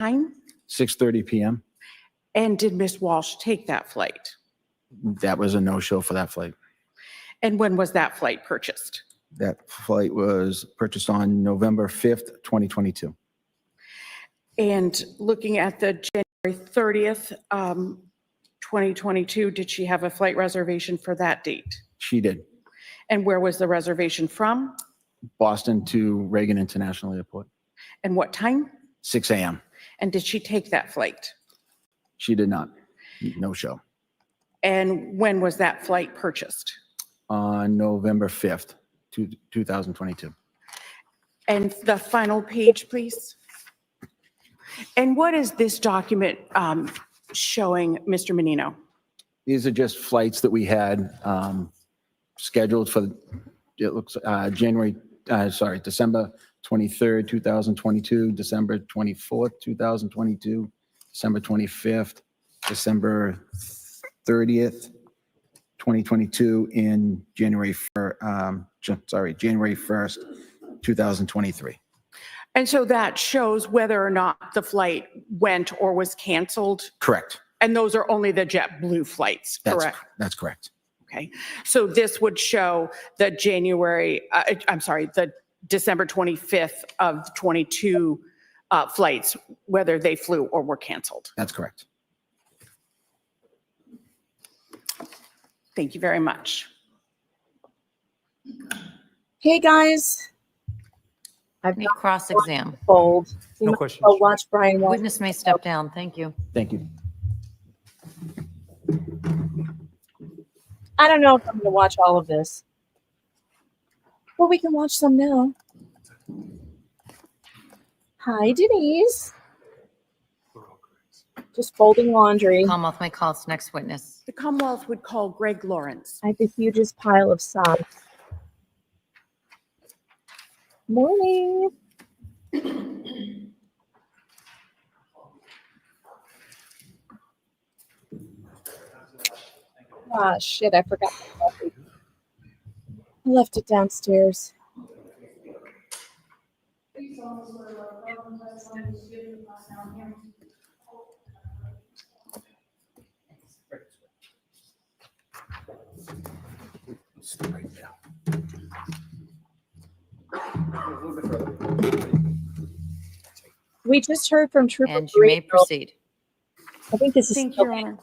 time? 6:30 p.m. And did Miss Walsh take that flight? That was a no-show for that flight. And when was that flight purchased? That flight was purchased on November 5th, 2022. And looking at the January 30th, 2022, did she have a flight reservation for that date? She did. And where was the reservation from? Boston to Reagan International Airport. And what time? 6 a.m. And did she take that flight? She did not. No show. And when was that flight purchased? On November 5th, 2022. And the final page, please. And what is this document showing, Mr. Menino? These are just flights that we had scheduled for, it looks, December 23rd, 2022, December 24th, 2022, December 25th, December 30th, 2022, and January 1st, 2023. And so that shows whether or not the flight went or was canceled? Correct. And those are only the JetBlue flights, correct? That's correct. Okay. So this would show the the December 25th of 22 flights, whether they flew or were canceled. That's correct. Thank you very much. Hey guys, I've Any got cross-exam. fold. No questions. I'll watch Brian Walsh. Witness may step down. Thank you. Thank you. I don't know if I'm going to watch all of this. Well, we can watch some now. Hi, Denise. Just folding laundry. Commonwealth may call its next witness. The Commonwealth would call Greg Lawrence. I have the hugest pile of socks. Morning. Ah, shit, I forgot my coffee. I left it downstairs. We just heard from Trooper And you may Greenfield. proceed. I think this is Thank you, Your Honor.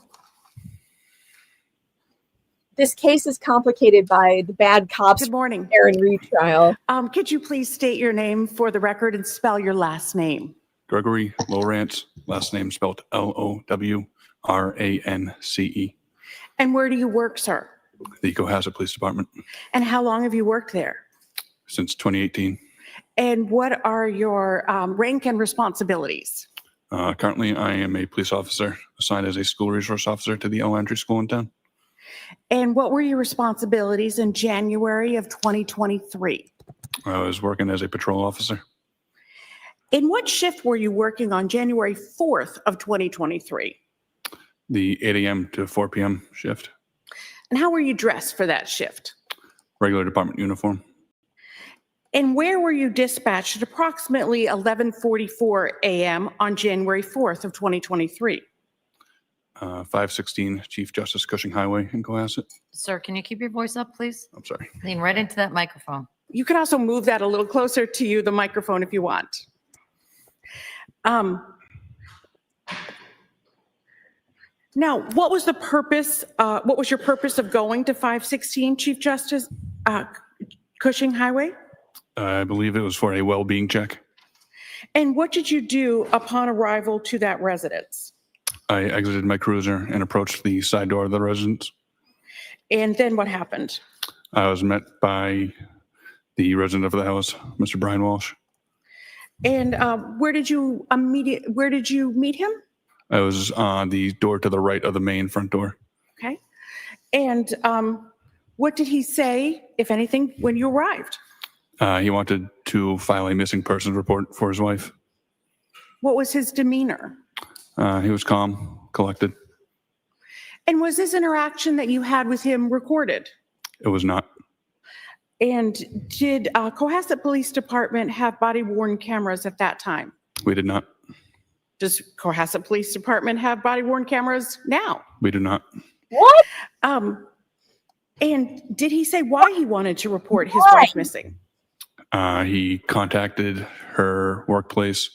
This case is complicated by the bad cops Good morning. Aaron Reed trial. Could you please state your name for the record and spell your last name? Gregory Lawrence, last name spelled Lowrance. And where do you work, sir? The Cohasset Police Department And how long have you worked there? since 2018. And what are your rank and responsibilities? Currently, I am a police officer assigned as a school resource officer to the elementary school in town. And what were your responsibilities in January of 2023? I was working as a patrol officer. In what shift were you working on January 4th of 2023? The 8 a.m. to 4 p.m. shift, And how were you dressed for that shift? regular department uniform. And where were you dispatched at approximately 11:44 a.m. on January 4th of 2023? 516 Chief Justice Cushing Highway in Cohasset. Sir, can you keep your voice up, please? I'm sorry. Lean right into that microphone. You can also move that a little closer to you, the microphone, if you want. Now, what was the purpose, what was your purpose of going to 516 Chief Justice Cushing Highway? I believe it was for a well-being check. And what did you do upon arrival to that residence? I exited my cruiser and approached the side door of the residence. And then what happened? I was met by the resident of the house, Mr. Brian Walsh. And where did you meet him? I was on the door to the right of the main front door. Okay. And what did he say, if anything, when you arrived? He wanted to file a missing persons report for his wife. What was his demeanor? He was calm, collected. And was this interaction that you had with him recorded? It was not. And did Cohasset Police Department have body-worn cameras at that time? We did not. Does Cohasset Police Department have body worn cameras now? We do not. What? And did he say why he wanted to report his Why? wife missing? He contacted her workplace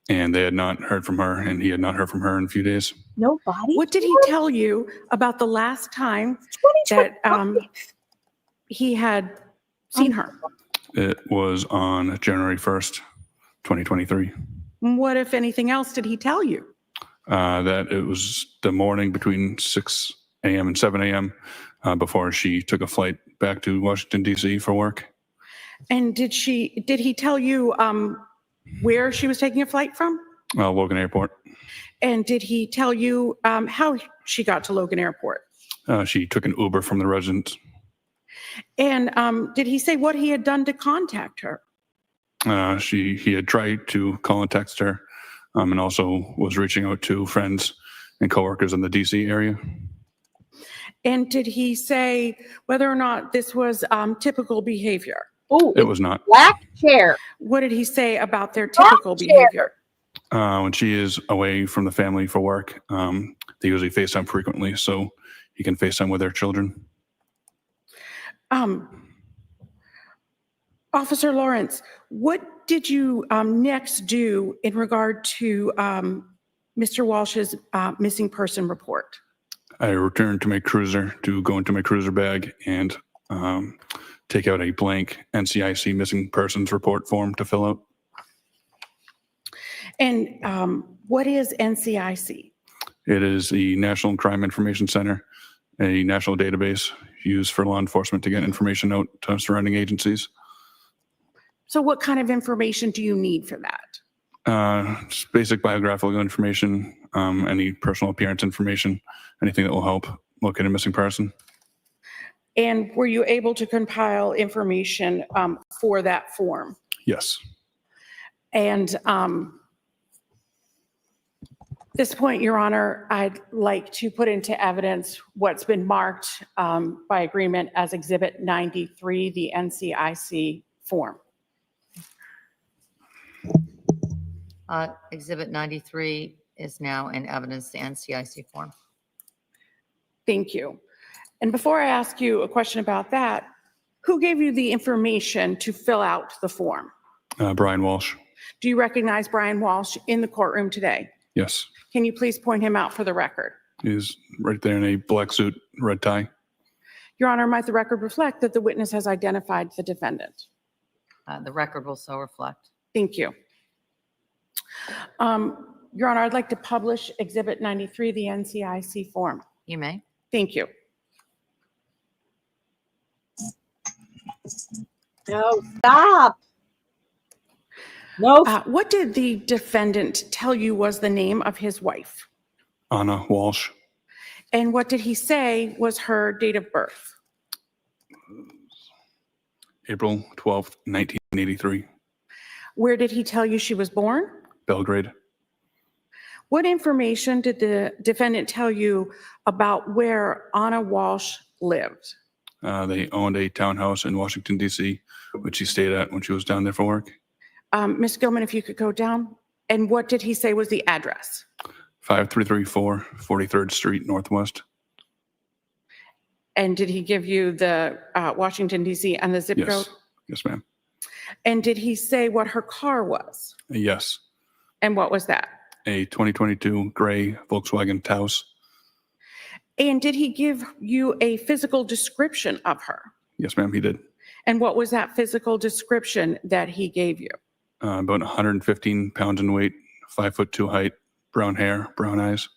and they had not heard from her, and he had not heard from her in a few days. Nobody? What did he tell you about the last time that 2020. he had seen her? It was on January 1st, 2023. What, if anything else, did he tell you? That it was the morning between 6 a.m. and 7 a.m. Before she took a flight back to Washington, D.C. for work. And did he tell you where she was taking a flight from? Logan Airport. And did he tell you how she got to Logan Airport? She took an Uber from the residence. And did he say what he had done to contact her? He had tried to call and text her, and also was reaching out to friends and coworkers in the DC area. And did he say whether or not this was typical behavior? Ooh, It was not. black chair. What did he say about their typical chair. behavior? When she is away from the family for work, they usually FaceTime frequently, so he can FaceTime with their children. Officer Lawrence, what did you next do in regard to Mr. Walsh's missing person report? I returned to my cruiser to go into my cruiser bag and take out a blank NCIC missing persons report form to fill out. And what is NCIC? It is the National Crime Information Center, a national database used for law enforcement to get information out to surrounding agencies. So what kind of information do you need for that? Just basic biographical information, any personal appearance information, anything that will help locate a missing person. And were you able to compile information for that form? Yes. And this point, Your Honor, I'd like to put into evidence what's been marked by agreement as Exhibit 93, the NCIC form. Exhibit 93 is now in evidence, the NCIC form. Thank you. And before I ask you a question about that, who gave you the information to fill out the form? Brian Walsh. Do you recognize Brian Walsh in the courtroom today? Yes. Can you please point him out for the record? He's right there in a black suit, red tie. Your Honor, might the record reflect that the witness has identified the defendant? The record will so reflect. Thank you. Your Honor, I'd like to publish Exhibit 93, the NCIC form. You may. Thank you. No, stop. No, What did the defendant tell you was the name of his wife? Anna Walsh. And what did he say was her date of birth? April 12th, 1983. Where did he tell you she was born? Belgrade. What information did the defendant tell you about where Anna Walsh lived? They owned a townhouse in Washington, D.C., which she stayed at when she was down there for work. Ms. Gilman, if you could go down. And what did he say was the address? 5334 43rd Street Northwest. And did he give you the Washington, D.C. and the zip Yes. code? Yes, ma'am. And did he say what her car was? Yes. And what was that? A 2022 gray Volkswagen Taos. And did he give you a physical description of her? Yes, ma'am, he did. And what was that physical description that he gave you? About 115 pounds in weight, 5'2" height, brown hair, brown eyes.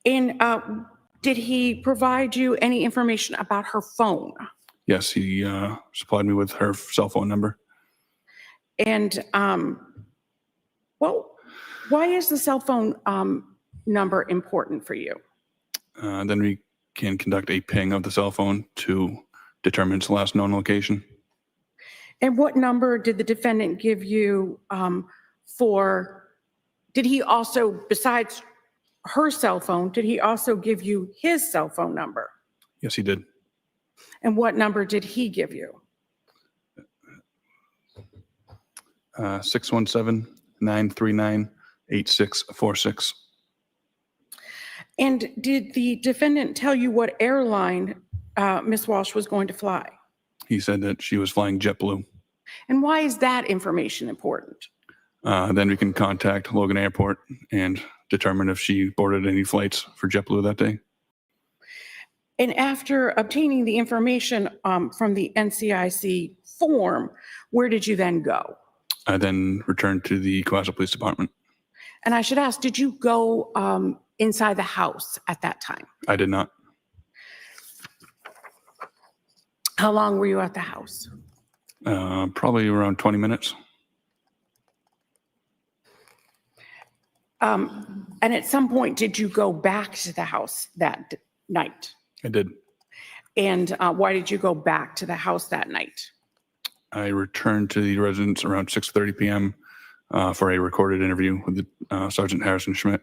And did he provide you any information about her phone? Yes, he supplied me with her cell phone number. And well, why is the cell phone number important for you? Then we can conduct a ping of the cell phone to determine its last known location. And what number did the defendant give you did he also, besides her cell phone, did he also give you his cell phone number? Yes, he did. And what number did he give you? 617 939-8646. And did the defendant tell you what airline Ms. Walsh was going to fly? He said that she was flying JetBlue. And why is that information important? Then we can contact Logan Airport and determine if she boarded any flights for JetBlue that day. And after obtaining the information from the NCIC form, where did you then go? I then returned to the Cohasset Police Department. And I should ask, did you go inside the house at that time? I did not. How long were you at the house? Probably around 20 minutes. And at some point, did you go back to the house that night? I did. And why did you go back to the house that night? I returned to the residence around 6:30 p.m. For a recorded interview with Sergeant Harrison Schmidt.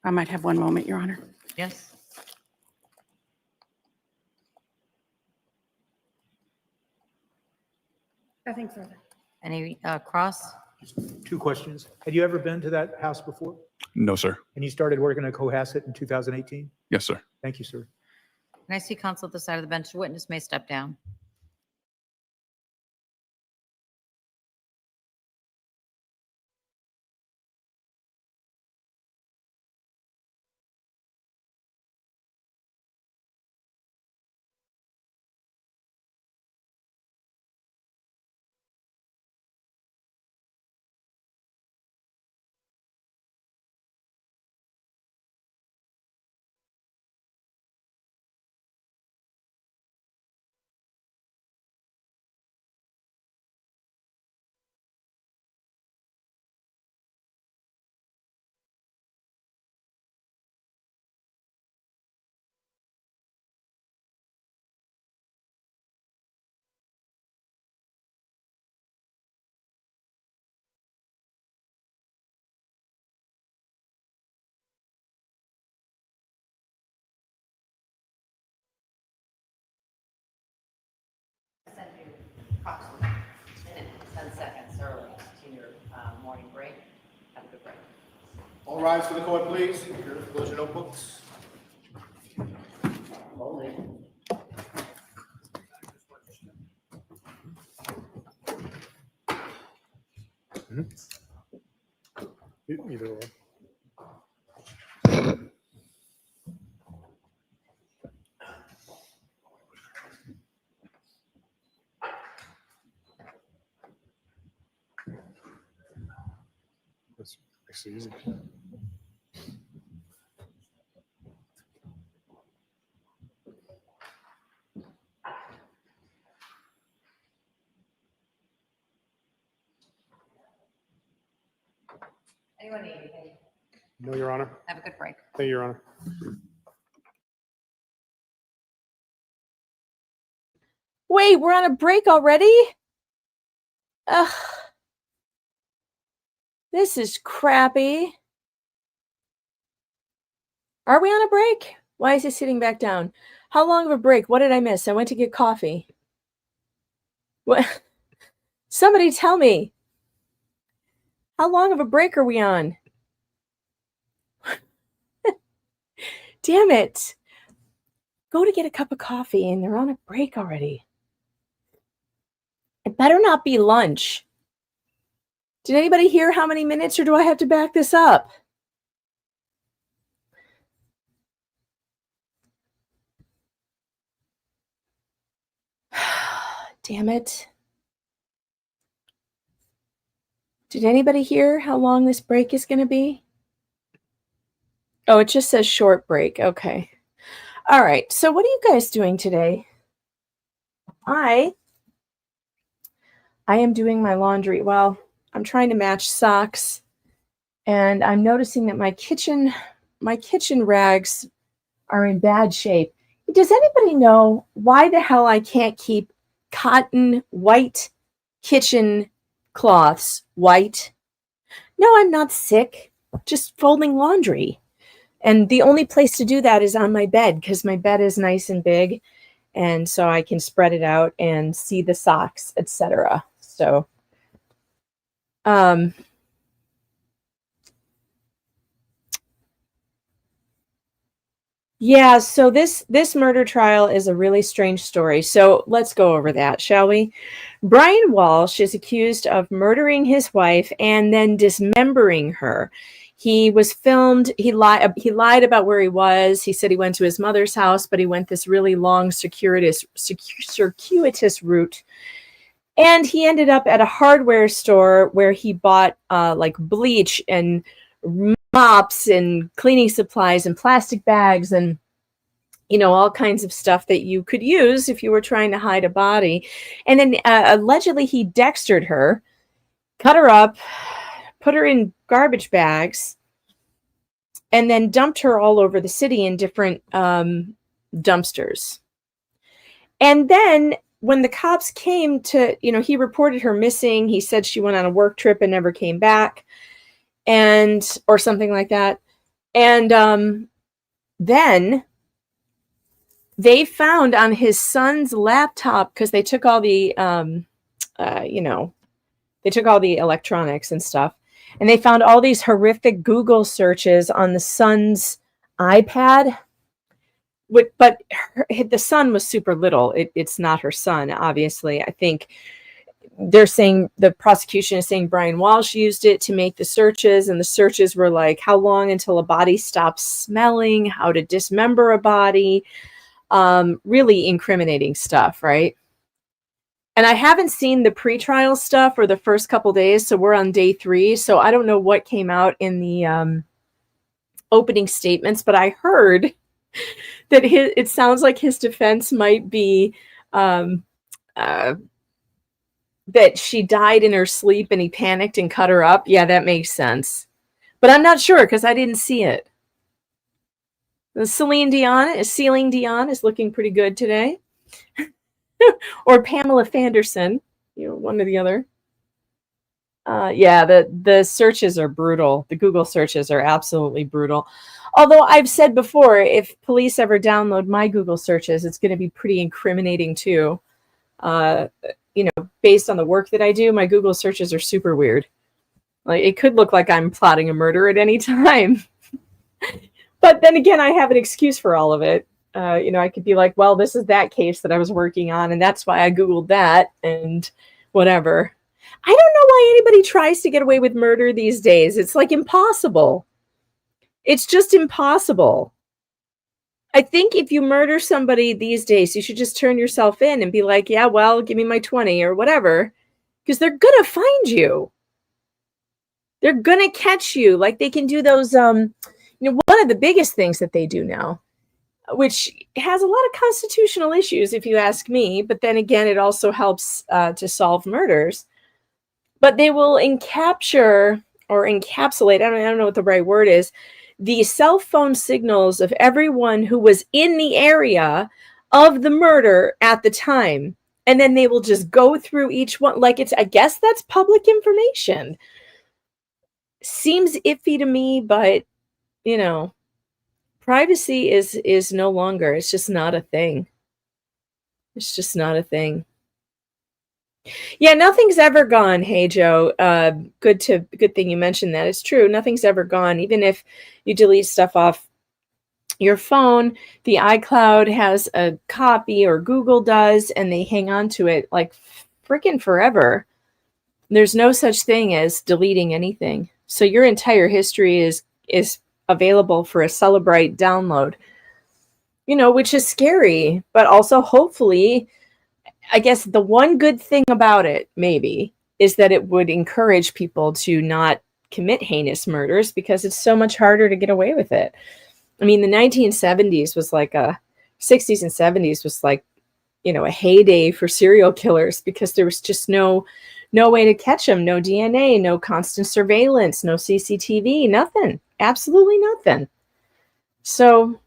I might have one moment, Your Honor. Yes. Nothing further. Any cross? Two questions. Had you ever been to that house before? No, sir. And you started working at Cohasset in 2018? Yes, sir. Thank you, sir. Can I see counsel at the side of the bench? The witness may step down. Send you approximately 10 seconds early to your morning break. Have a good break. All rise for the court, please. Close your notebooks. Slowly. Either way. That's easy. Anyone need anything? No, Your Honor. Have a good break. Thank you, Your Honor. Wait, we're on a break already? Ugh. This is crappy. Are we on a break? Why is he sitting back down? How long of a break? What did I miss? I went to get coffee. What? Somebody tell me. How long of a break are we on? Damn it. Go to get a cup of coffee and they're on a break already. It better not be lunch. Did anybody hear how many minutes or do I have to back this up? Damn it. Did anybody hear how long this break is going to be? Oh, it just says short break. Okay. All right. So what are you guys doing today? I am doing my laundry. Well, I'm trying to match socks, and I'm noticing that my kitchen rags are in bad shape. Does anybody know why the hell I can't keep cotton white kitchen cloths white? No, I'm not sick, just folding laundry. And the only place to do that is on my bed because my bed is nice and big, and so I can spread it out and see the socks, etc. So Yeah, so this murder trial is a really strange story. So let's go over that, shall we? Brian Walshe is accused of murdering his wife and then dismembering her. He was filmed. He lied about where he was. He said he went to his mother's house, but he went this really long, circuitous route. And he ended up at a hardware store where he bought like bleach and mops and cleaning supplies and plastic bags and, you know, all kinds of stuff that you could use if you were trying to hide a body. And then allegedly he dextered her, cut her up, put her in garbage bags, and then dumped her all over the city in different dumpsters. And then when the cops came to, you know, he reported her missing. He said she went on a work trip and never came back, or something like that. And then they found on his son's laptop, because they took all the, they took all the electronics and stuff, and they found all these horrific Google searches on the son's iPad. But the son was super little. It's not her son, obviously. I think they're saying, the prosecution is saying Brian Walshe used it to make the searches, and the searches were like how long until a body stops smelling, how to dismember a body, really incriminating stuff, right? And I haven't seen the pretrial stuff or the first couple days, so we're on day 3, so I don't know what came out in the opening statements, but I heard that it sounds like his defense might be that she died in her sleep and he panicked and cut her up. Yeah, that makes sense. But I'm not sure because I didn't see it. Celine Dion is looking pretty good today. Or Pamela Fanderson, you know, one or the other. Yeah, the searches are brutal. The Google searches are absolutely brutal. Although I've said before, if police ever download my Google searches, it's going to be pretty incriminating too. You know, based on the work that I do, my Google searches are super weird. Like, it could look like I'm plotting a murder at any time. But then again, I have an excuse for all of it. You know, I could be like, well, this is that case that I was working on, and that's why I Googled that, and whatever. I don't know why anybody tries to get away with murder these days. It's like impossible. It's just impossible. I think if you murder somebody these days, you should just turn yourself in and be like, yeah, well, give me my 20 or whatever, because they're going to find you. They're going to catch you. Like they can do those, you know, one of the biggest things that they do now, which has a lot of constitutional issues, if you ask me, but then again, it also helps to solve murders. But they will encapsulate, I don't know what the right word is, the cell phone signals of everyone who was in the area of the murder at the time. And then they will just go through each one. Like I guess that's public information. Seems iffy to me, but, you know, privacy is no longer. It's just not a thing. It's just not a thing. Yeah, nothing's ever gone. Hey, Joe. Good thing you mentioned that. It's true. Nothing's ever gone. Even if you delete stuff off your phone, the iCloud has a copy, or Google does, and they hang on to it like freaking forever. There's no such thing as deleting anything. So your entire history is available for a Celebrite download. You know, which is scary, but also hopefully, I guess the one good thing about it, maybe, is that it would encourage people to not commit heinous murders because it's so much harder to get away with it. I mean, the 1970s was like 60s and 70s was like, you know, a heyday for serial killers because there was just no way to catch them. No DNA, no constant surveillance, no CCTV, nothing. Absolutely nothing. So,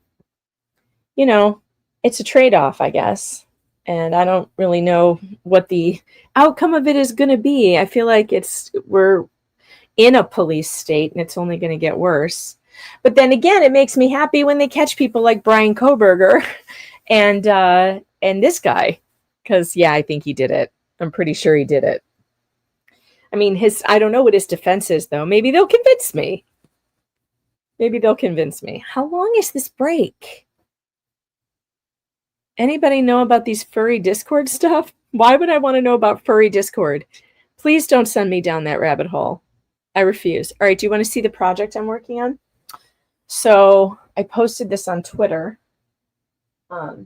you know, it's a trade-off, I guess. And I don't really know what the outcome of it is going to be. I feel like we're in a police state and it's only going to get worse. But then again, it makes me happy when they catch people like Brian Kohberger and this guy. Because, yeah, I think he did it. I'm pretty sure he did it. I mean, I don't know what his defense is, though. Maybe they'll convince me. Maybe they'll convince me. How long is this break? Anybody know about these furry Discord stuff? Why would I want to know about furry Discord? Please don't send me down that rabbit hole. I refuse. All right, do you want to see the project I'm working on? So I posted this on Twitter. I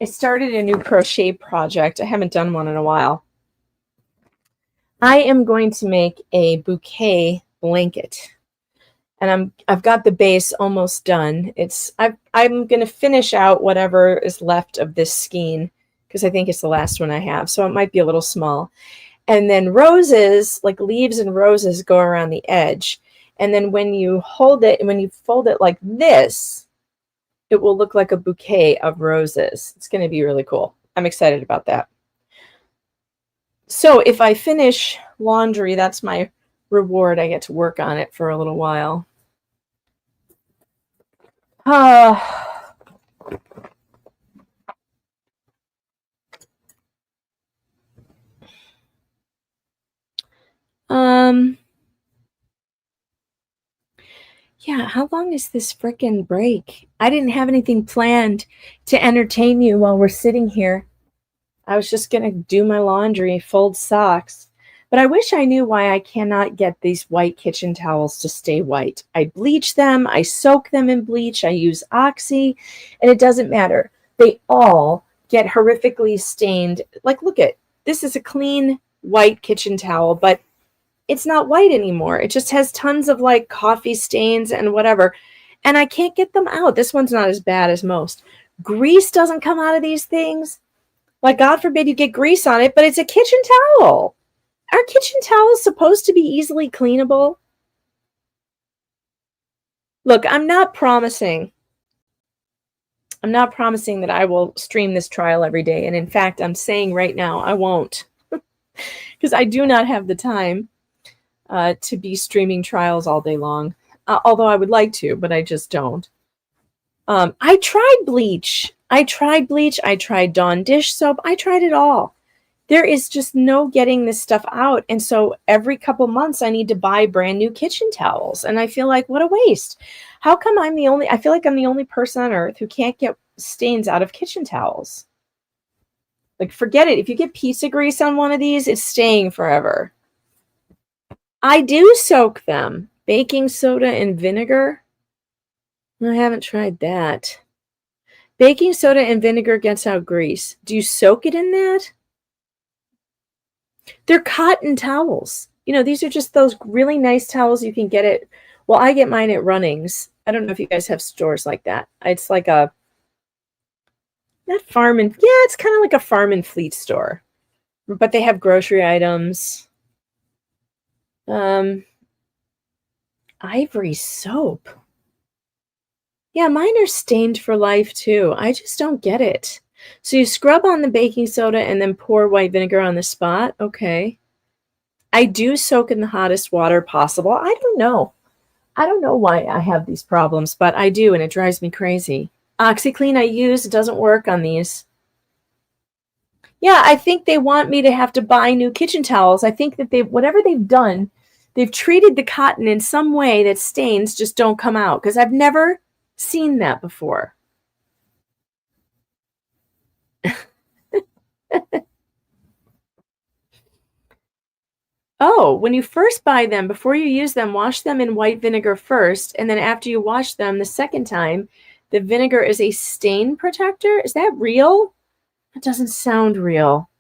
started a new crochet project. I haven't done one in a while. I am going to make a bouquet blanket. And I've got the base almost done. I'm going to finish out whatever is left of this skein because I think it's the last one I have. So it might be a little small. And then roses, like leaves and roses, go around the edge. And then when you hold it, when you fold it like this, it will look like a bouquet of roses. It's going to be really cool. I'm excited about that. So if I finish laundry, that's my reward. I get to work on it for a little while. Yeah, how long is this frickin' break? I didn't have anything planned to entertain you while we're sitting here. I was just gonna do my laundry, fold socks. But I wish I knew why I cannot get these white kitchen towels to stay white. I bleach them, I soak them in bleach, I use Oxy, and it doesn't matter. They all get horrifically stained. Like, look at, this is a clean white kitchen towel, but it's not white anymore. It just has tons of like coffee stains and whatever. And I can't get them out. This one's not as bad as most. Grease doesn't come out of these things. Like, God forbid you get grease on it, but it's a kitchen towel. Are kitchen towels supposed to be easily cleanable? Look, I'm not promising that I will stream this trial every day. And in fact, I'm saying right now, I won't. Because I do not have the time to be streaming trials all day long. Although I would like to, but I just don't. I tried bleach. I tried Dawn dish soap. I tried it all. There is just no getting this stuff out. And so every couple months I need to buy brand new kitchen towels. And I feel like, what a waste. How come I feel like I'm the only person on earth who can't get stains out of kitchen towels? Like, forget it. If you get pizza grease on one of these, it's staying forever. I do soak them. Baking soda and vinegar. I haven't tried that. Baking soda and vinegar gets out grease. Do you soak it in that? They're cotton towels. You know, these are just those really nice towels you can get at, well, I get mine at Runnings. I don't know if you guys have stores like that. It's like a, not farm and, yeah, it's kind of like a farm and fleet store. But they have grocery items. Ivory soap. Yeah, mine are stained for life too. I just don't get it. So you scrub on the baking soda and then pour white vinegar on the spot. Okay. I do soak in the hottest water possible. I don't know. I don't know why I have these problems, but I do, and it drives me crazy. OxyClean I use, it doesn't work on these. Yeah, I think they want me to have to buy new kitchen towels. I think that whatever they've done, they've treated the cotton in some way that stains just don't come out, because I've never seen that before. Oh, when you first buy them, before you use them, wash them in white vinegar first, and then after you wash them the second time, the vinegar is a stain protector? Is that real? That doesn't sound real.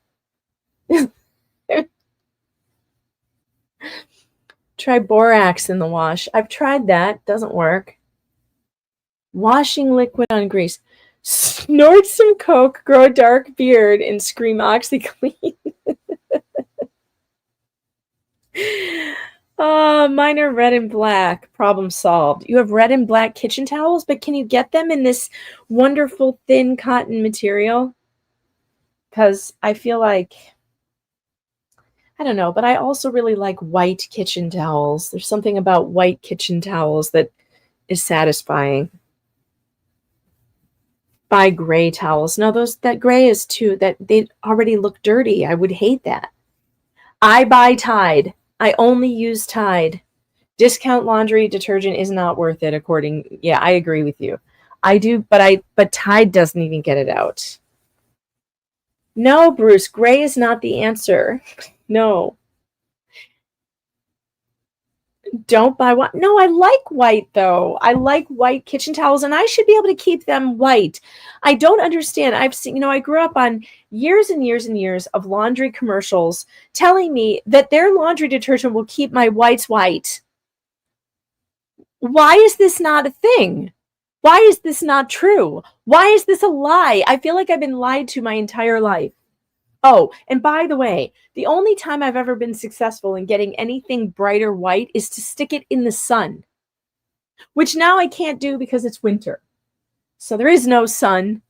Try borax in the wash. I've tried that. Doesn't work. Washing liquid on grease. Snort some coke, grow a dark beard, and scream OxyClean. Mine are red and black. Problem solved. You have red and black kitchen towels, but can you get them in this wonderful thin cotton material? Because I feel like, I don't know, but I also really like white kitchen towels. There's something about white kitchen towels that is satisfying. Buy gray towels. No, that gray is too, that they already look dirty. I would hate that. I buy Tide. I only use Tide. Discount laundry detergent is not worth it, yeah, I agree with you. I do, but Tide doesn't even get it out. No, Bruce, gray is not the answer. No. Don't buy white. No, I like white though. I like white kitchen towels and I should be able to keep them white. I don't understand. I've seen, I grew up on years and years and years of laundry commercials telling me that their laundry detergent will keep my whites white. Why is this not a thing? Why is this not true? Why is this a lie? I feel like I've been lied to my entire life. Oh, and by the way, the only time I've ever been successful in getting anything brighter white is to stick it in the sun, which now I can't do because it's winter. So there is no sun,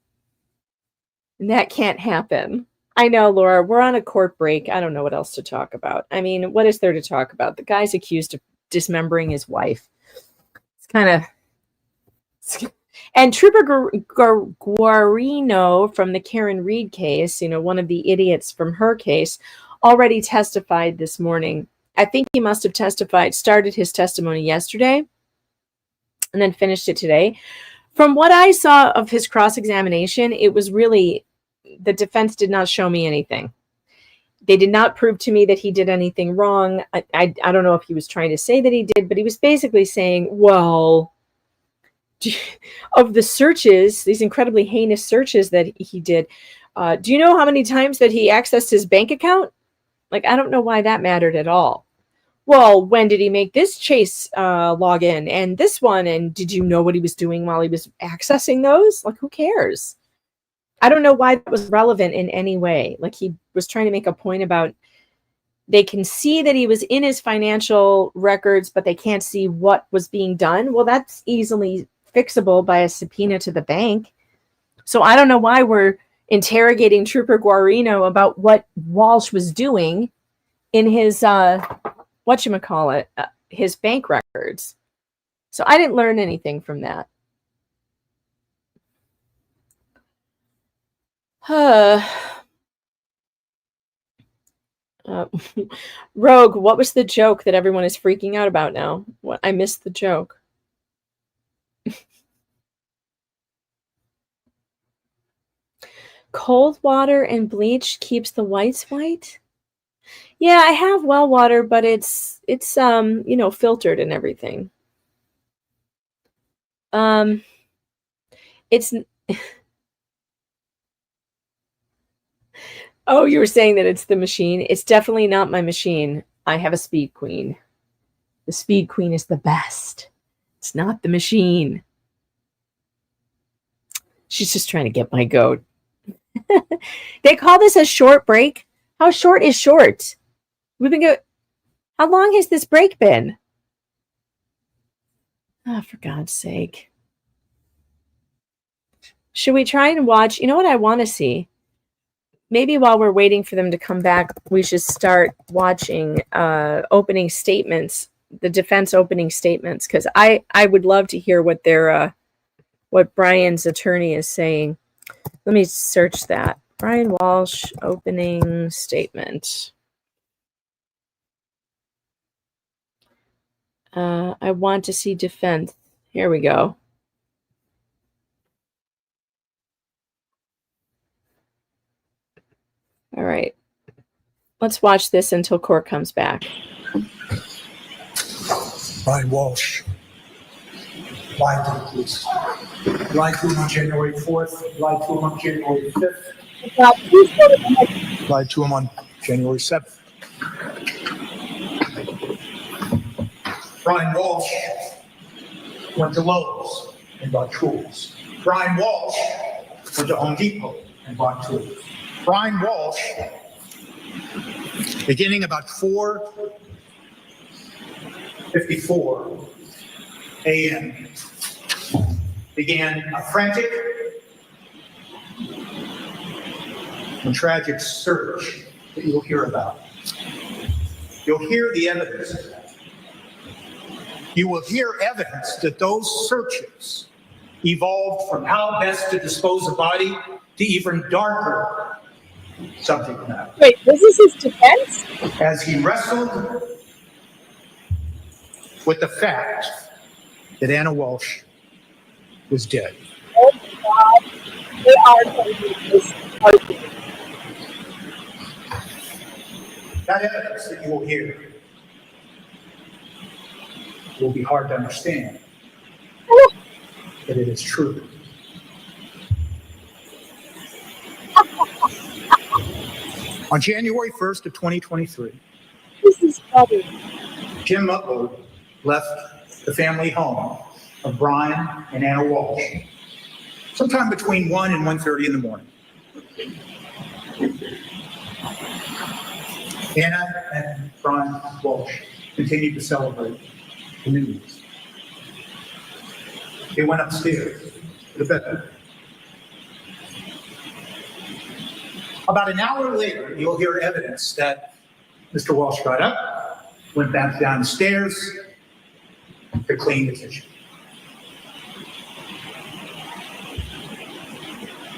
and that can't happen. I know, Laura, we're on a court break. I don't know what else to talk about. I mean, what is there to talk about? The guy's accused of dismembering his wife. It's kind of... And Trooper Guarino from the Karen Reed case, one of the idiots from her case, already testified this morning. I think he must have started his testimony yesterday and then finished it today. From what I saw of his cross-examination, it was really, the defense did not show me anything. They did not prove to me that he did anything wrong. I don't know if he was trying to say that he did, but he was basically saying, well, of the searches, these incredibly heinous searches that he did, do you know how many times that he accessed his bank account? Like, I don't know why that mattered at all. Well, when did he make this Chase login and this one? And did you know what he was doing while he was accessing those? Like, who cares? I don't know why that was relevant in any way. Like, he was trying to make a point about they can see that he was in his financial records, but they can't see what was being done. Well, that's easily fixable by a subpoena to the bank. So I don't know why we're interrogating Trooper Guarino about what Walshe was doing in his his bank records. So I didn't learn anything from that. Rogue, what was the joke that everyone is freaking out about now? What, I missed the joke. Cold water and bleach keeps the whites white? Yeah, I have well water, but it's filtered and everything. It's Oh, you were saying that it's the machine. It's definitely not my machine. I have a Speed Queen. The Speed Queen is the best. It's not the machine. She's just trying to get my goat. They call this a short break. How short is short? How long has this break been? Oh, for God's sake. Should we try and watch? You know what I want to see? Maybe while we're waiting for them to come back, we should start watching opening statements, the defense opening statements, because I would love to hear what what Brian's attorney is saying. Let me search that. Brian Walshe opening statement. I want to see defense. Here we go. All right. Let's watch this until court comes back. Brian Walshe lied to the police. Lied to him on January 4th. Lied to him on January 5th. Lied to him on January 7th. Brian Walshe went to Lowe's and bought tools. Brian Walshe went to Home Depot and bought tools. Brian Walshe, beginning about 4:54 a.m., began a frantic and tragic search that you'll hear about. You'll hear the evidence of that. You will hear evidence that those searches evolved from how best to dispose of body to even darker subject matter. Wait, this is his defense? As he wrestled with the fact that Anna Walshe was dead. Oh my God. They are going to do this argument. That evidence that you will hear will be hard to understand, but it is true. On January 1st of 2023, This is funny. Jim Mutlow left the family home of Brian and Anna Walshe sometime between 1 and 1:30 in the morning. Anna and Brian Walshe continued to celebrate the news. They went upstairs to the bedroom. About an hour later, you'll hear evidence that Mr. Walshe got up, went back down the stairs to clean the kitchen.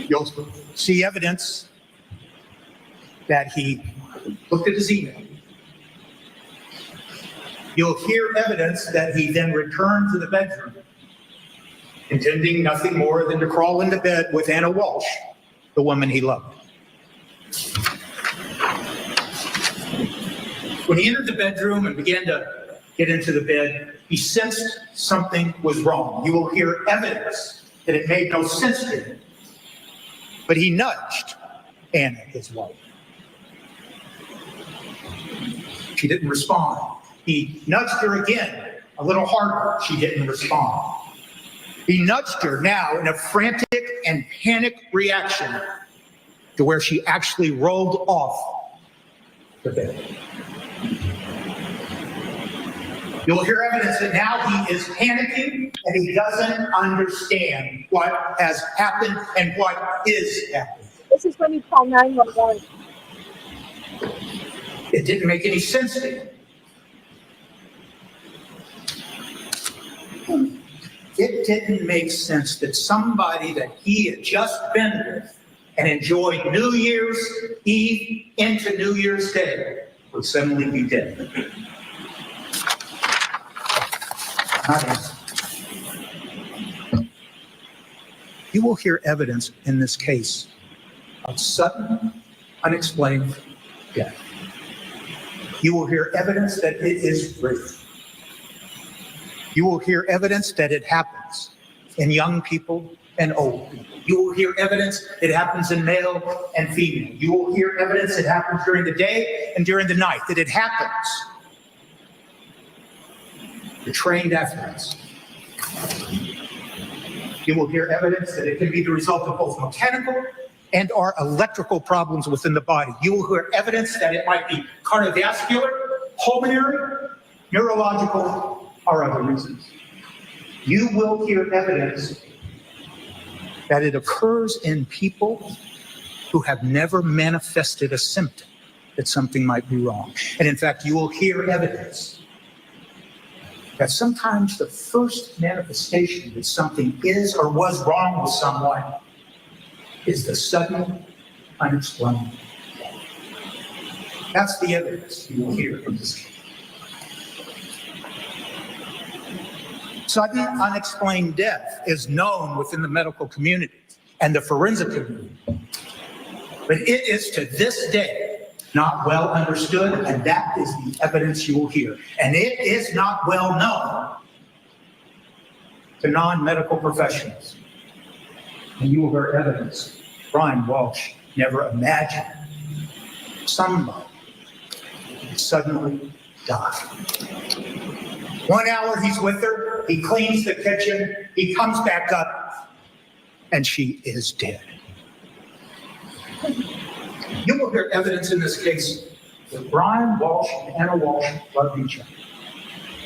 You'll see evidence that he looked at his email. You'll hear evidence that he then returned to the bedroom, intending nothing more than to crawl into bed with Anna Walshe, the woman he loved. When he entered the bedroom and began to get into the bed, he sensed something was wrong. You will hear evidence that it made no sense to him. But he nudged Anna, his wife. She didn't respond. He nudged her again, a little harder. She didn't respond. He nudged her now in a frantic and panic reaction to where she actually rolled off the bed. You'll hear evidence that now he is panicking and he doesn't understand what has happened and what is happening. This is when you call 911. It didn't make any sense to him. It didn't make sense that somebody that he had just been with and enjoyed New Year's Eve into New Year's Day would suddenly be dead. Not him. You will hear evidence in this case of sudden, unexplained death. You will hear evidence that it is rape. You will hear evidence that it happens in young people and old people. You will hear evidence it happens in male and female. You will hear evidence it happens during the day and during the night, that it happens to trained athletes. You will hear evidence that it can be the result of both mechanical and or electrical problems within the body. You will hear evidence that it might be cardiovascular, pulmonary, neurological, or other reasons. You will hear evidence that it occurs in people who have never manifested a symptom that something might be wrong. And in fact, you will hear evidence that sometimes the first manifestation that something is or was wrong with someone is the sudden, unexplained death. That's the evidence you will hear from this case. Sudden, unexplained death is known within the medical community and the forensic community. But it is to this day not well understood, and that is the evidence you will hear. And it is not well known to non-medical professionals. And you will hear evidence Brian Walshe never imagined somebody would suddenly die. 1 hour he's with her, he cleans the kitchen, he comes back up, and she is dead. You will hear evidence in this case that Brian Walshe and Anna Walshe loved each other.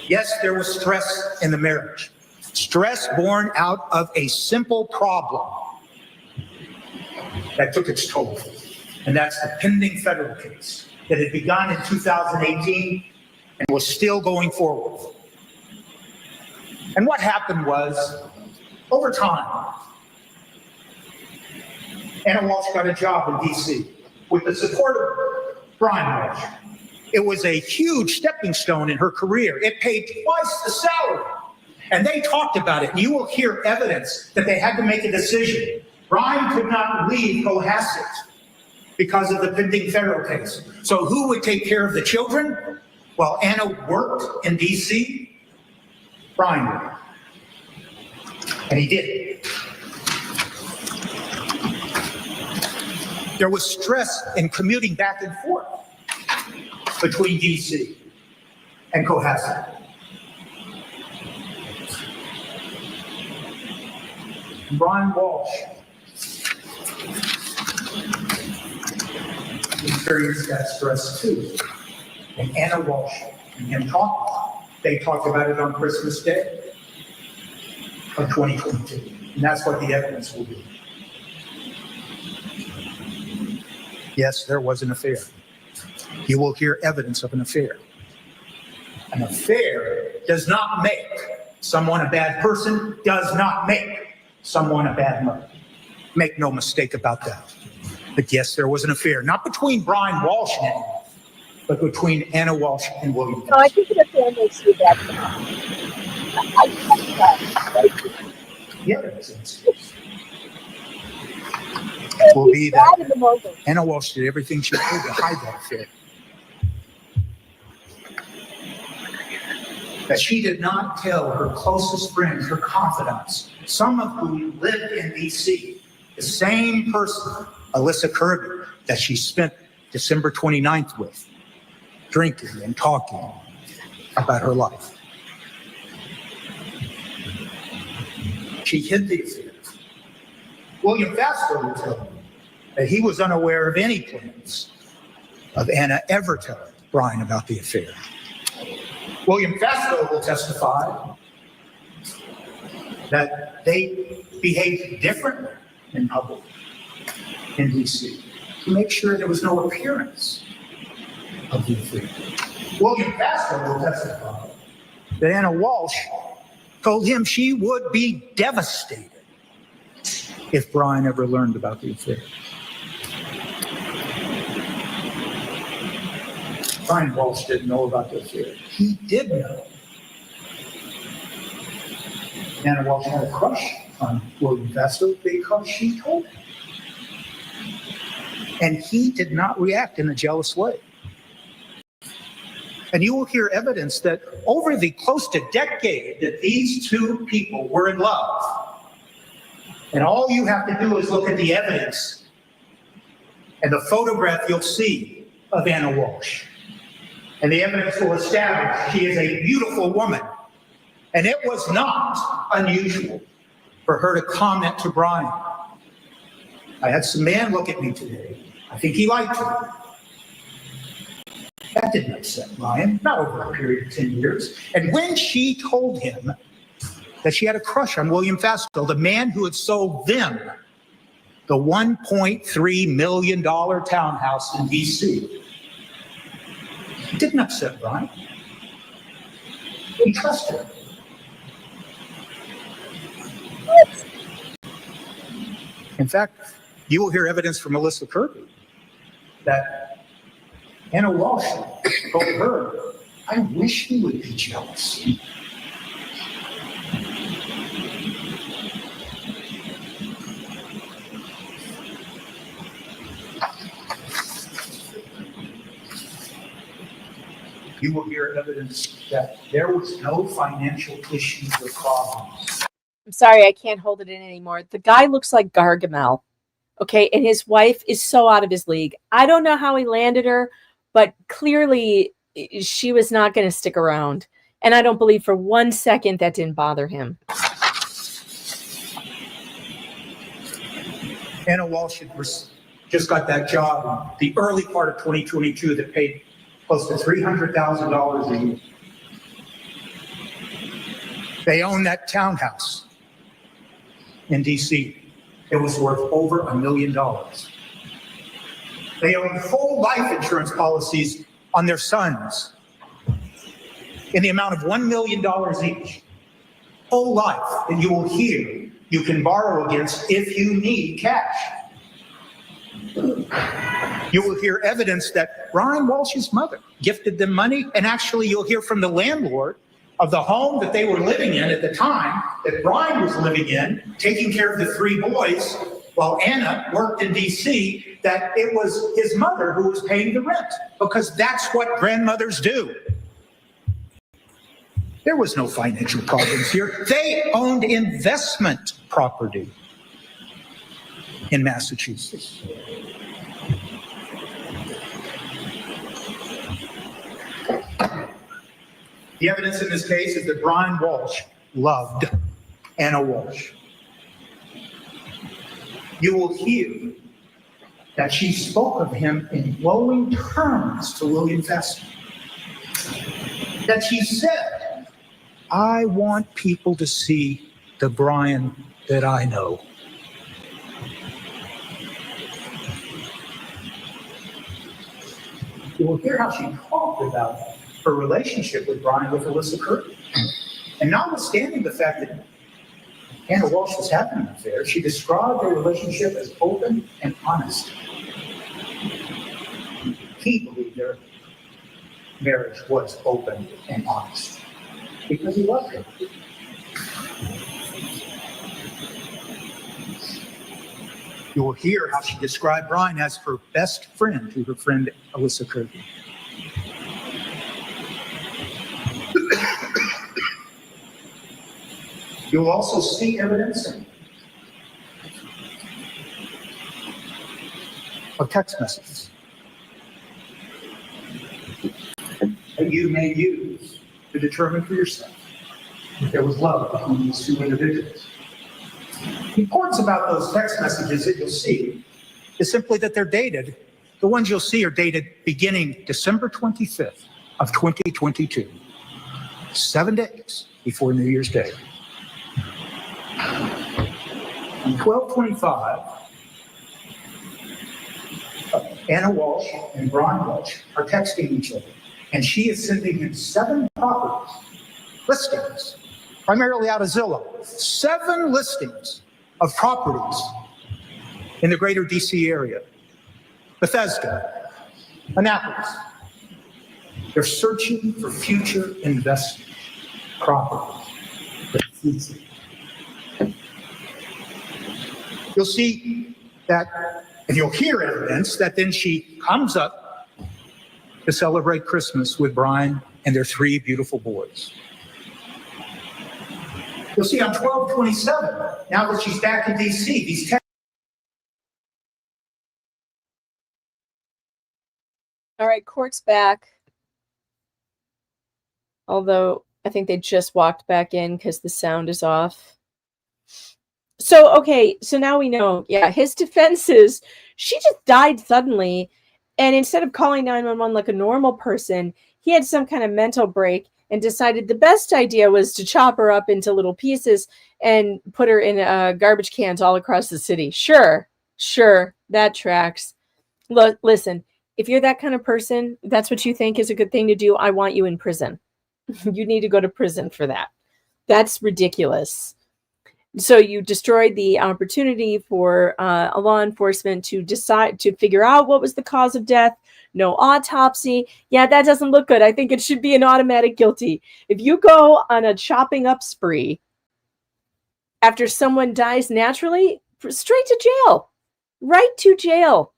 Yes, there was stress in the marriage. Stress born out of a simple problem that took its toll. And that's the pending federal case that had begun in 2018 and was still going forward. And what happened was, over time, Anna Walshe got a job in D.C. with the support of Brian Walshe. It was a huge stepping stone in her career. It paid twice the salary. And they talked about it. And you will hear evidence that they had to make a decision. Brian could not leave Cohasset because of the pending federal case. So who would take care of the children? While Anna worked in D.C., Brian would. And he did. There was stress in commuting back and forth between D.C. and Cohasset. Brian Walshe experienced that stress too. And Anna Walshe and him they talked about it on Christmas Day of 2022. And that's what the evidence will be. Yes, there was an affair. You will hear evidence of an affair. An affair does not make someone a bad person, does not make someone a bad mother. Make no mistake about that. But yes, there was an affair, not between Brian Walshe and Anna, but between Anna Walshe and William. No, I think an affair makes you bad. Yeah, there was an affair. Will be that Anna Walshe did everything she could to hide that affair. That she did not tell her closest friends, her confidants, some of whom lived in D.C., the same person, Alyssa Kirby, that she spent December 29th with, drinking and talking about her life. She hid the affair. William Vasco will tell me that he was unaware of any plans of Anna ever telling Brian about the affair. William Vasco will testify that they behaved differently in public in D.C. to make sure there was no appearance of the affair. William Vasco will testify that Anna Walshe told him she would be devastated if Brian ever learned about the affair. Brian Walshe didn't know about the affair. He did know. Anna Walshe had a crush on William Vasco because she told him. And he did not react in a jealous way. And you will hear evidence that over the close to decade that these two people were in love. And all you have to do is look at the evidence and the photograph you'll see of Anna Walshe. And the evidence will establish she is a beautiful woman. And it was not unusual for her to comment to Brian. I had some man look at me today. I think he liked her. That didn't upset Brian, not over a period of 10 years. And when she told him that she had a crush on William Vasco, the man who had sold them the $1.3 million townhouse in D.C., it didn't upset Brian. He trusted her. In fact, you will hear evidence from Alyssa Kirby that Anna Walshe told her, I wish you would be jealous. You will hear evidence that there was no financial issues or problems. I'm sorry, I can't hold it in anymore. The guy looks like Gargamel. Okay, and his wife is so out of his league. I don't know how he landed her, but clearly she was not going to stick around. And I don't believe for 1 second that didn't bother him. Anna Walshe just got that job in the early part of 2022 that paid close to $300,000 a year. They own that townhouse in D.C. It was worth over $1 million. They own whole life insurance policies on their sons in the amount of $1 million each. Whole life, and you will hear you can borrow against if you need cash. You will hear evidence that Brian Walsh's mother gifted them money, and actually you'll hear from the landlord of the home that they were living in at the time, that Brian was living in, taking care of the 3 boys while Anna worked in D.C., that it was his mother who was paying the rent, because that's what grandmothers do. There was no financial problems here. They owned investment property in Massachusetts. The evidence in this case is that Brian Walsh loved Anna Walsh. You will hear that she spoke of him in glowing terms to William Fessler. That she said, I want people to see the Brian that I know. You will hear how she talked about her relationship with Brian with Alyssa Curry. And notwithstanding the fact that Anna Walsh was having an affair, she described their relationship as open and honest. He believed their marriage was open and honest because he loved her. You will hear how she described Brian as her best friend to her friend Alyssa Curry. You'll also see evidence of text messages that you may use to determine for yourself if there was love between these 2 individuals. The importance about those text messages that you'll see is simply that they're dated. The ones you'll see are dated beginning December 25th of 2022, 7 days before New Year's Day. On 12/25, Anna Walsh and Brian Walsh are texting each other, and she is sending him 7 properties, listings, primarily out of Zillow, 7 listings of properties in the greater DC area, Bethesda, Annapolis. They're searching for future investment properties. You'll see that, and you'll hear evidence that then she comes up to celebrate Christmas with Brian and their 3 beautiful boys. You'll see on 12/27, now that she's back in DC, these All right, court's back. Although I think they just walked back in because the sound is off. So, okay, so now we know, yeah, his defense is she just died suddenly. And instead of calling 911 like a normal person, he had some kind of mental break and decided the best idea was to chop her up into little pieces and put her in garbage cans all across the city. Sure, that tracks. Listen, if you're that kind of person, that's what you think is a good thing to do, I want you in prison. You need to go to prison for that. That's ridiculous. So you destroyed the opportunity for a law enforcement to decide to figure out what was the cause of death. No autopsy. Yeah, that doesn't look good. I think it should be an automatic guilty. If you go on a chopping up spree after someone dies naturally, straight to jail. Right to jail.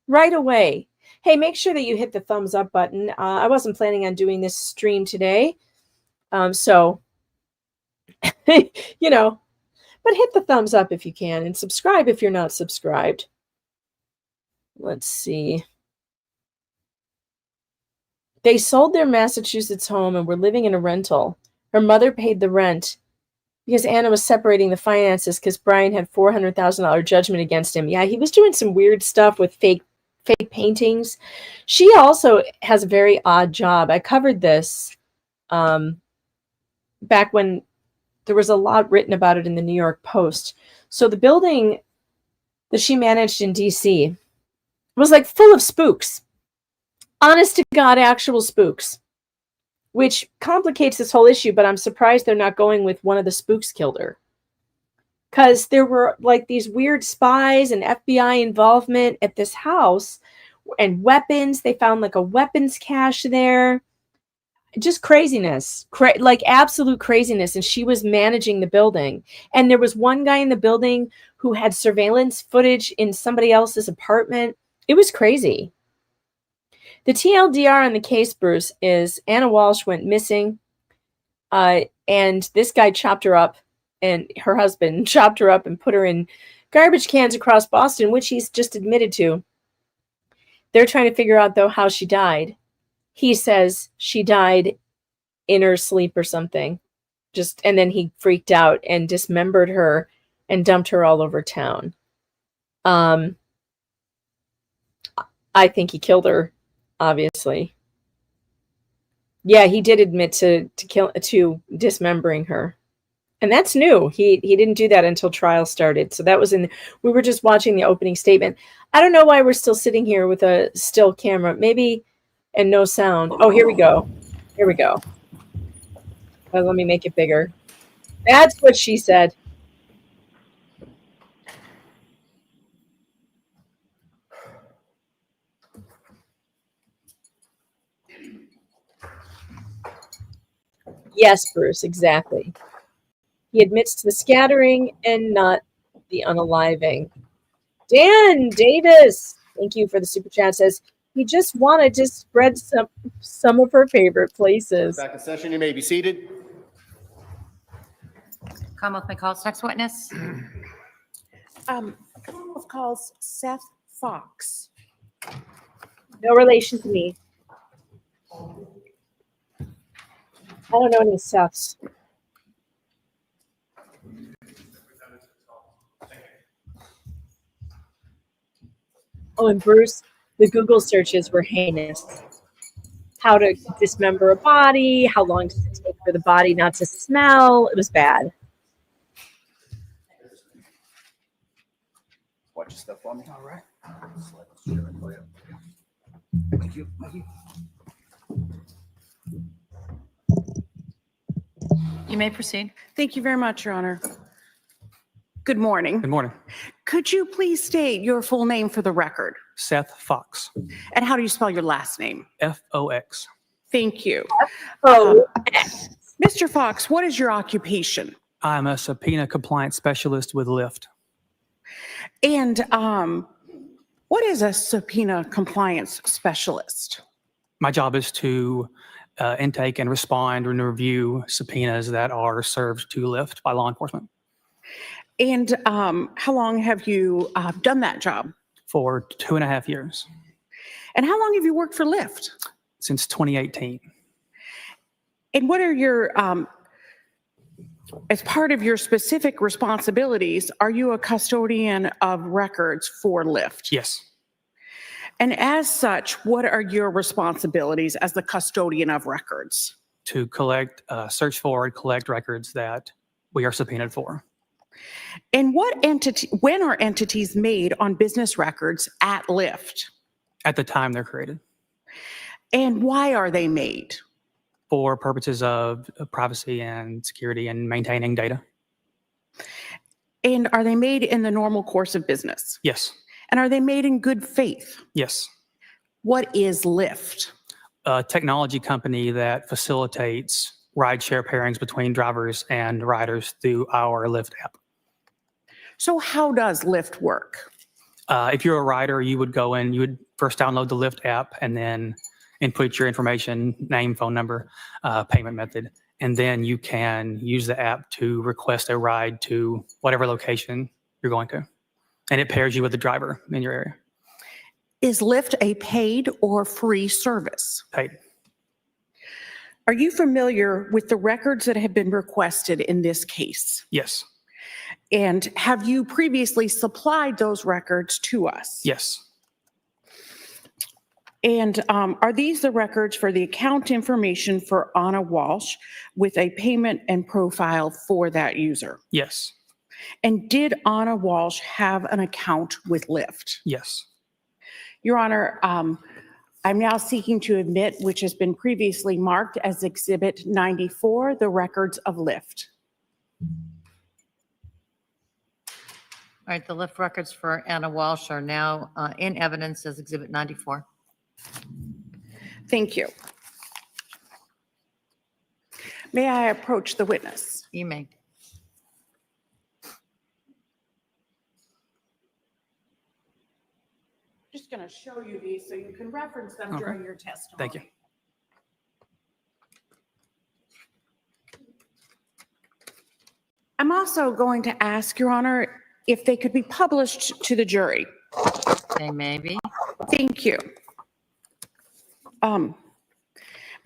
Right away. Hey, make sure that you hit the thumbs up button. I wasn't planning on doing this stream today. So, you know, but hit the thumbs up if you can and subscribe if you're not subscribed. Let's see. They sold their Massachusetts home and were living in a rental. Her mother paid the rent because Anna was separating the finances because Brian had $400,000 judgment against him. Yeah, he was doing some weird stuff with fake paintings. She also has a very odd job. I covered this back when there was a lot written about it in the New York Post. So the building that she managed in DC was like full of spooks. Honest to God, actual spooks. Which complicates this whole issue, but I'm surprised they're not going with one of the spooks killed her. Because there were like these weird spies and FBI involvement at this house and weapons. They found like a weapons cache there. Just craziness, like absolute craziness. And she was managing the building. And there was one guy in the building who had surveillance footage in somebody else's apartment. It was crazy. The TLDR on the case, Bruce, is Anna Walshe went missing. And this guy chopped her up, and her husband chopped her up and put her in garbage cans across Boston, which he's just admitted to. They're trying to figure out, though, how she died. He says she died in her sleep or something. And then he freaked out and dismembered her and dumped her all over town. I think he killed her, obviously. Yeah, he did admit to dismembering her. And that's new. He didn't do that until trial started. So that was we were just watching the opening statement. I don't know why we're still sitting here with a still camera. Maybe, and no sound. Oh, here we go. Here we go. Let me make it bigger. That's what she said. Yes, Bruce, exactly. He admits to the scattering and not the unaliving. Dan Davis, thank you for the super chat, says he just wanted to spread some of her favorite places. Back in session, you may be seated. Commonwealth may call its next witness. Commonwealth calls Seth Fox. No relation to me. I don't know any Seths. Oh, and Bruce, the Google searches were heinous. How to dismember a body, how long does it take for the body not to smell? It was bad. Watch your stuff for me. All right. Thank you. Thank you. You may proceed. Thank you very much, Your Honor. Good morning. Good morning. Could you please state your full name for the record? Seth Fox, And how do you spell your last name? F-O-X. Thank you. Oh, Mr. Fox, what is your occupation? I'm a subpoena compliance specialist with Lyft. And what is a subpoena compliance specialist? My job is to intake and respond and review subpoenas that are served to Lyft by law enforcement. And how long have you done that job? For 2.5 years, And how long have you worked for Lyft? since 2018. And what are your, as part of your specific responsibilities, are you a custodian of records for Lyft? Yes. And as such, what are your responsibilities as the custodian of records? To collect, search for and collect records that we are subpoenaed for. And when are entities made on business records at Lyft? At the time they're created. And why are they made? For purposes of privacy and security and maintaining data. And are they made in the normal course of business? Yes. And are they made in good faith? Yes. What is Lyft? A technology company that facilitates rideshare pairings between drivers and riders through our Lyft app. So how does Lyft work? If you're a rider, you would go in, you would first download the Lyft app and then input your information, name, phone number, payment method, and then you can use the app to request a ride to whatever location you're going to. And it pairs you with the driver in your area. Is Lyft a paid or free service? Paid. Are you familiar with the records that have been requested in this case? Yes. And have you previously supplied those records to us? Yes. And are these the records for the account information for Anna Walshe with a payment and profile for that user? Yes. And did Anna Walshe have an account with Lyft? Yes. Your Honor, I'm now seeking to admit, which has been previously marked as Exhibit 94, the records of Lyft. All right, the lift records for Anna Walsh are now in evidence as Exhibit 94. Thank you. May I approach the witness? You may. Just going to show you these so you can reference them Okay. during your testimony. Thank you. I'm also going to ask, Your Honor, if they could be published to the jury. They may be. Thank you.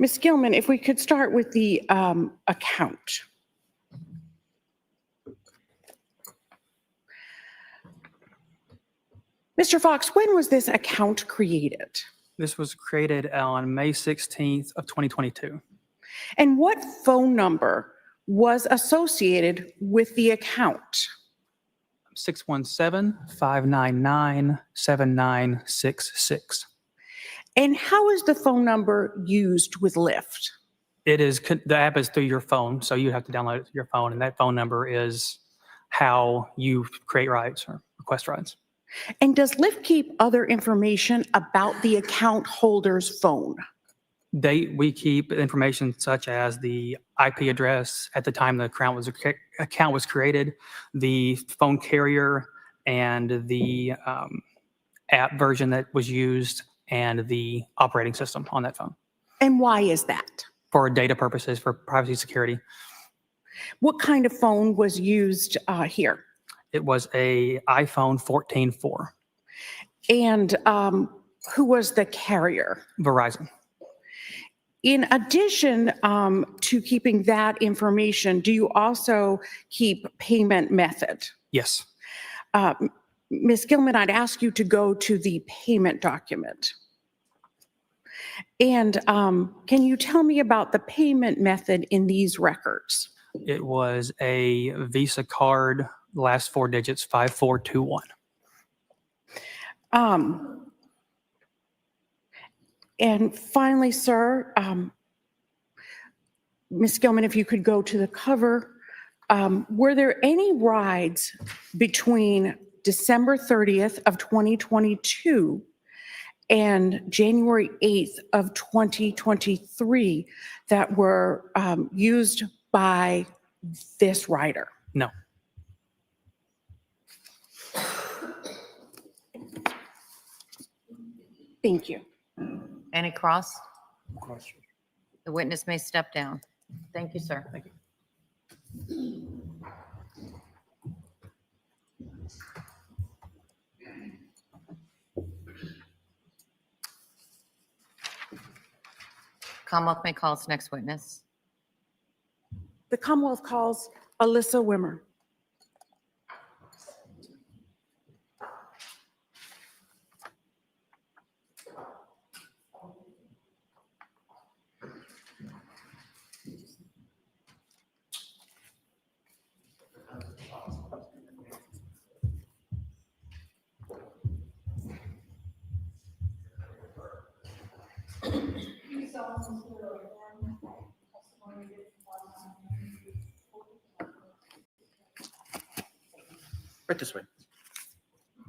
Ms. Gilman, if we could start with the account. Mr. Fox, when was this account created? This was created on May 16th of 2022. And what phone number was associated with the account? 617-599-7966. And how is the phone number used with Lyft? The app is through your phone, so you have to download it to your phone, and that phone number is how you create rides or request rides. And does Lyft keep other information about the account holder's phone? We keep information such as the IP address at the time the account was created, the phone carrier, and the app version that was used, and the operating system on that phone And why is that? for data purposes, for privacy security. What kind of phone was used here? It was a iPhone 14.4, And who was the carrier? Verizon. In addition to keeping that information, do you also keep payment method? Yes. Ms. Gilman, I'd ask you to go to the payment document. And can you tell me about the payment method in these records? It was a Visa card, last four digits, 5421. And finally, sir, Ms. Gilman, if you could go to the cover, were there any rides between December 30th of 2022 and January 8th of 2023 that were used by this rider? No. Thank you. Any cross? The witness may step down. Thank you, sir. Thank you. Commonwealth may call its next witness. The Commonwealth calls Alyssa Wimmer. Right this way.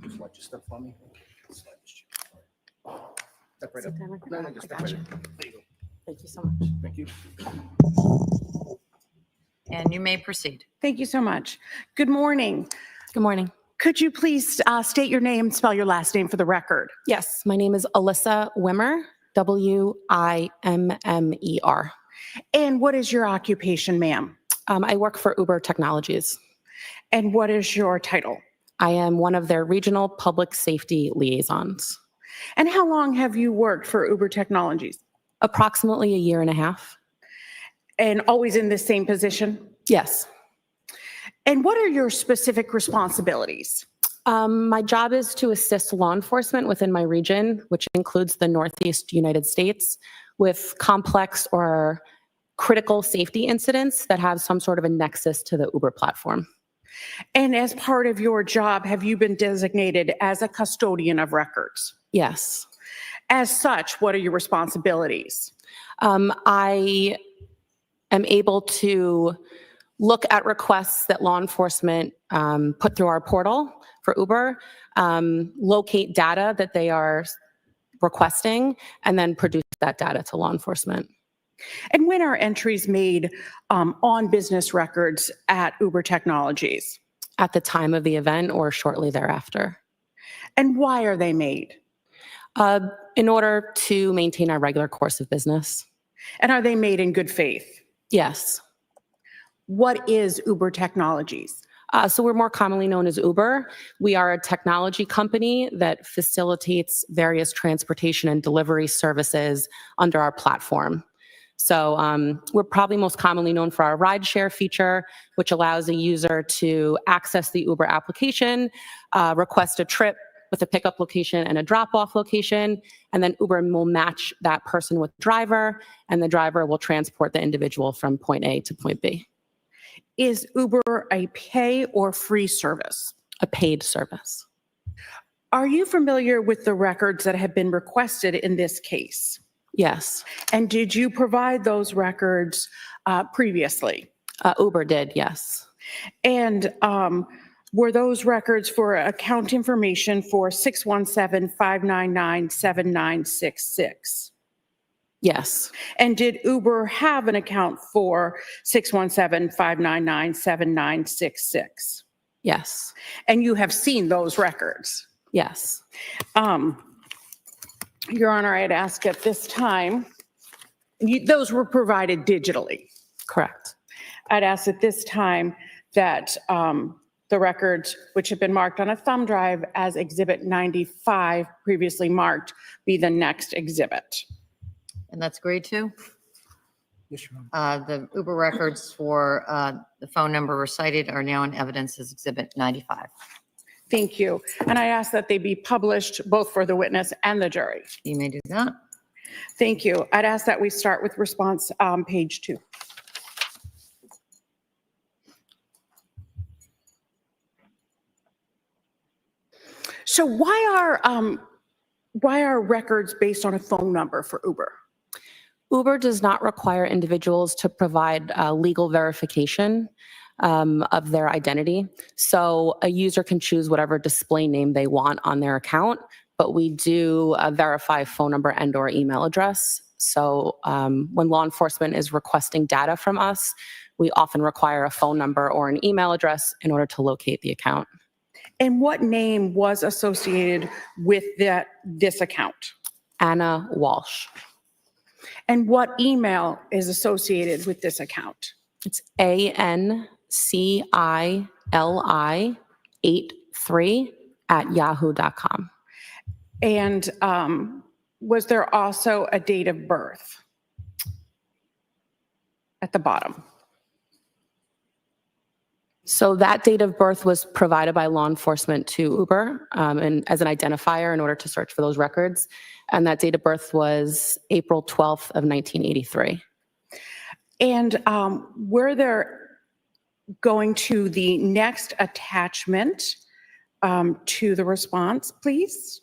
Just watch your stuff for me. Step right up. No, no, just step right up. There you go. Thank you so much. Thank you. And you may proceed. Thank you so much. Good morning. Good morning. Could you please state your name and spell your last name for the record? Yes, my name is Alyssa Wimmer, Wimmer. And what is your occupation, ma'am? I work for Uber Technologies. And what is your title? I am one of their regional public safety liaisons. And how long have you worked for Uber Technologies? Approximately a year and a half. And always in the same position? Yes. And what are your specific responsibilities? My job is to assist law enforcement within my region, which includes the Northeast United States, with complex or critical safety incidents that have some sort of a nexus to the Uber platform. And as part of your job, have you been designated as a custodian of records? Yes. As such, what are your responsibilities? I am able to look at requests that law enforcement put through our portal for Uber, locate data that they are requesting, and then produce that data to law enforcement. And when are entries made on business records at Uber Technologies? At the time of the event or shortly thereafter. And why are they made? In order to maintain our regular course of business. And are they made in good faith? Yes. What is Uber Technologies? So we're more commonly known as Uber. We are a technology company that facilitates various transportation and delivery services under our platform. So we're probably most commonly known for our rideshare feature, which allows a user to access the Uber application, request a trip with a pickup location and a drop-off location, and then Uber will match that person with the driver, and the driver will transport the individual from point A to point B. Is Uber a pay or free service? A paid service. Are you familiar with the records that have been requested in this case? Yes. And did you provide those records previously? Uber did, yes. And were those records for account information for 617-599-7966? Yes. And did Uber have an account for 617-599-7966? Yes. And you have seen those records? Yes. Your Honor, I'd ask at this time, those were provided digitally. Correct. I'd ask at this time that the records, which have been marked on a thumb drive as Exhibit 95, previously marked, be the next exhibit. And that's agreed to? Yes, Your Honor. The Uber records for the phone number recited are now in evidence as Exhibit 95. Thank you. And I ask that they be published both for the witness and the jury. You may do that. Thank you. I'd ask that we start with response page 2. So why are records based on a phone number for Uber? Uber does not require individuals to provide legal verification of their identity. So a user can choose whatever display name they want on their account, but we do verify phone number and or email address. So when law enforcement is requesting data from us, we often require a phone number or an email address in order to locate the account. And what name was associated with this account? Anna Walshe. And what email is associated with this account? It's ANCILI83@yahoo.com. And was there also a date of birth at the bottom? So that date of birth was provided by law enforcement to Uber and as an identifier in order to search for those records. And that date of birth was April 12th of 1983. And were there going to the next attachment to the response, please?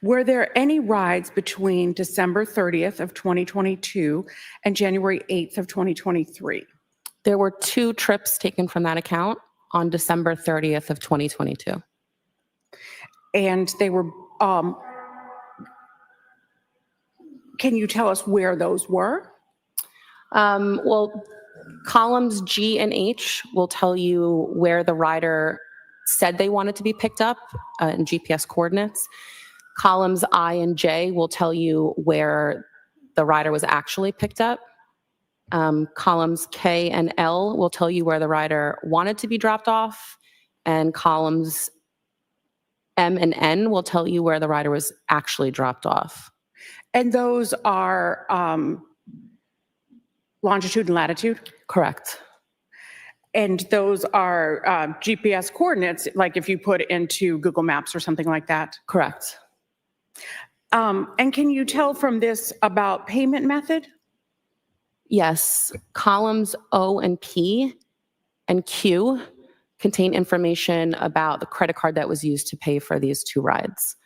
Were there any rides between December 30th of 2022 and January 8th of 2023? There were 2 trips taken from that account on December 30th of 2022. And they were, can you tell us where those were? Well, columns G and H will tell you where the rider said they wanted to be picked up in GPS coordinates. Columns I and J will tell you where the rider was actually picked up. Columns K and L will tell you where the rider wanted to be dropped off. And columns M and N will tell you where the rider was actually dropped off. And those are longitude and latitude? Correct. And those are GPS coordinates, like if you put it into Google Maps or something like that? Correct. And can you tell from this about payment method? Yes. Columns O and P and Q contain information about the credit card that was used to pay for these 2 rides.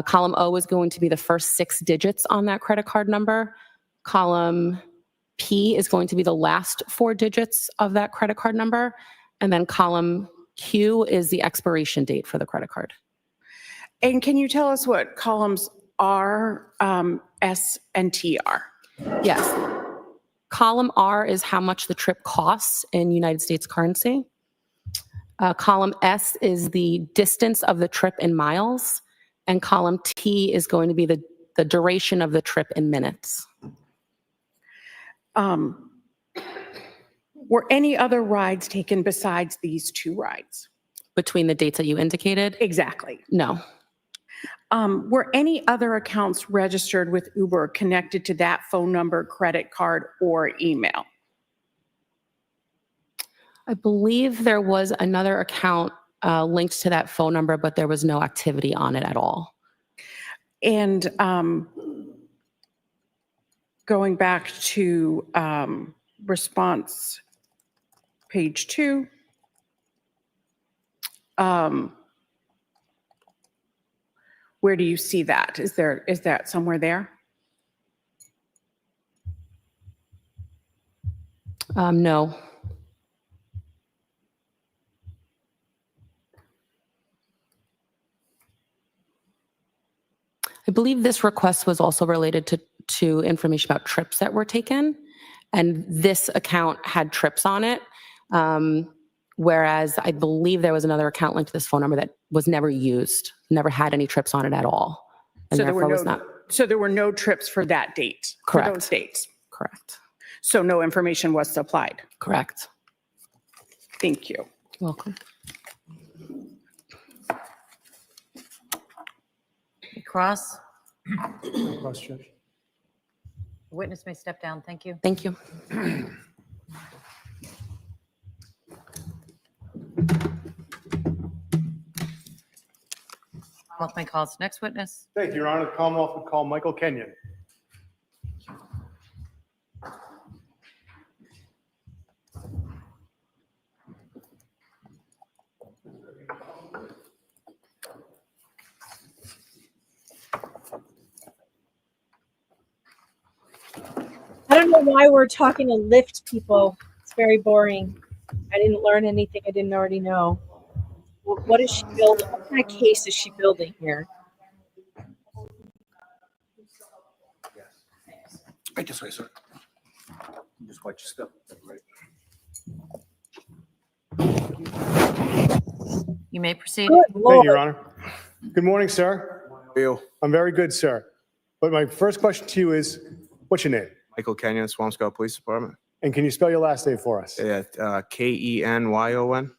Column O is going to be the first 6 digits on that credit card number. Column P is going to be the last 4 digits of that credit card number. And then column Q is the expiration date for the credit card. And can you tell us what columns R, S, and T are? Yes. Column R is how much the trip costs in United States currency. Column S is the distance of the trip in miles. And column T is going to be the duration of the trip in minutes. Were any other rides taken besides these 2 rides? Between the dates that you indicated? Exactly. No. Were any other accounts registered with Uber connected to that phone number, credit card, or email? I believe there was another account linked to that phone number, but there was no activity on it at all. And going back to response page 2, where do you see that? Is that somewhere there? No. I believe this request was also related to information about trips that were taken, and this account had trips on it, whereas I believe there was another account linked to this phone number that was never used, never had any trips on it at all, and therefore was not. So there were no trips for that date? Correct. For those dates? Correct. So no information was supplied? Correct. Thank you. Welcome. Cross, Question. the witness may step down. Thank you. Thank you. Commonwealth may call its next witness. Thank you, Your Honor. The Commonwealth would call Michael Kenyon. I don't know why we're talking to Lyft people. It's very boring. I didn't learn anything I didn't already know. What is she building? What kind of case is she building here? Right this way, sir. Just watch your step. Right. You may proceed. Good Thank Lord. you, Your Honor. Good morning, sir. You. I'm very good, sir. But my first question to you is, what's your name? Michael Kenyon, Swampscott Police Department. And can you spell your last name for us? Yeah, Kenyon.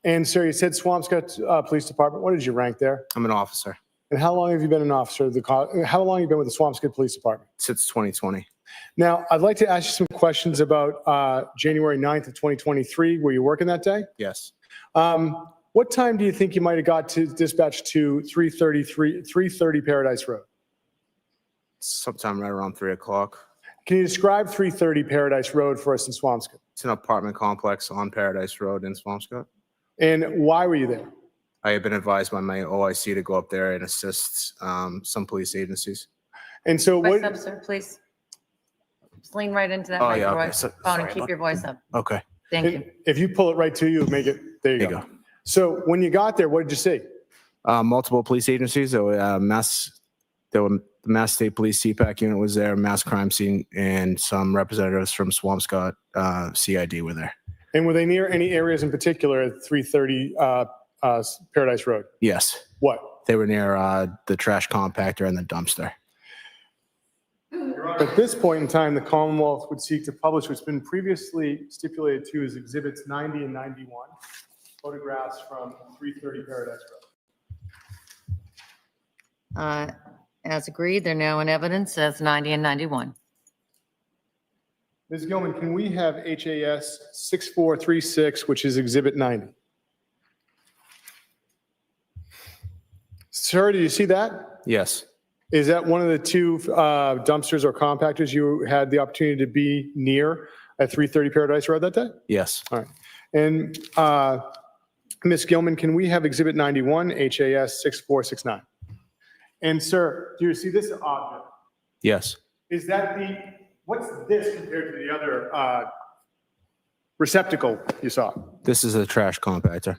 And sir, you said Swampscott Police Department. What is your rank there? I'm an officer And how long have you been an officer? How long have you been with the Swampscott Police Department? since 2020. Now, I'd like to ask you some questions about January 9th of 2023. Were you working that day? Yes. What time do you think you might have got to dispatch to 330 Paradise Road? Sometime right around 3 o'clock. Can you describe 330 Paradise Road for us in Swampscott? It's an apartment complex on Paradise Road in Swampscott. And why were you there? I have been advised by my OIC to go up there and assist some police agencies. And so Voice what? up, sir, please. Just lean right into that Oh, yeah, okay. microphone Sorry and keep about- your voice up. Okay. Thank you. If you pull it right to you, make it, there you There you go. So when you got there, what did you see? Multiple police agencies. There were the Mass State Police CPAC unit was there, mass crime scene, and some representatives from Swampscott CID were there. And were they near any areas in particular at 330 Paradise Road? Yes. What? They were near the trash compactor and the dumpster. At this point in time, the Commonwealth would seek to publish what's been previously stipulated to as Exhibits 90 and 91, photographs from 330 Paradise Road. As agreed, they're now in evidence as 90 and 91. Ms. Gilman, can we have HAS 6436, which is Exhibit 90? Sir, do you see that? Yes. Is that one of the two dumpsters or compactors you had the opportunity to be near at 330 Paradise Road that day? Yes. All right. And Ms. Gilman, can we have Exhibit 91, HAS 6469? And sir, do you see this object? Yes. Is that what's this compared to the other receptacle you saw? This is a trash compactor.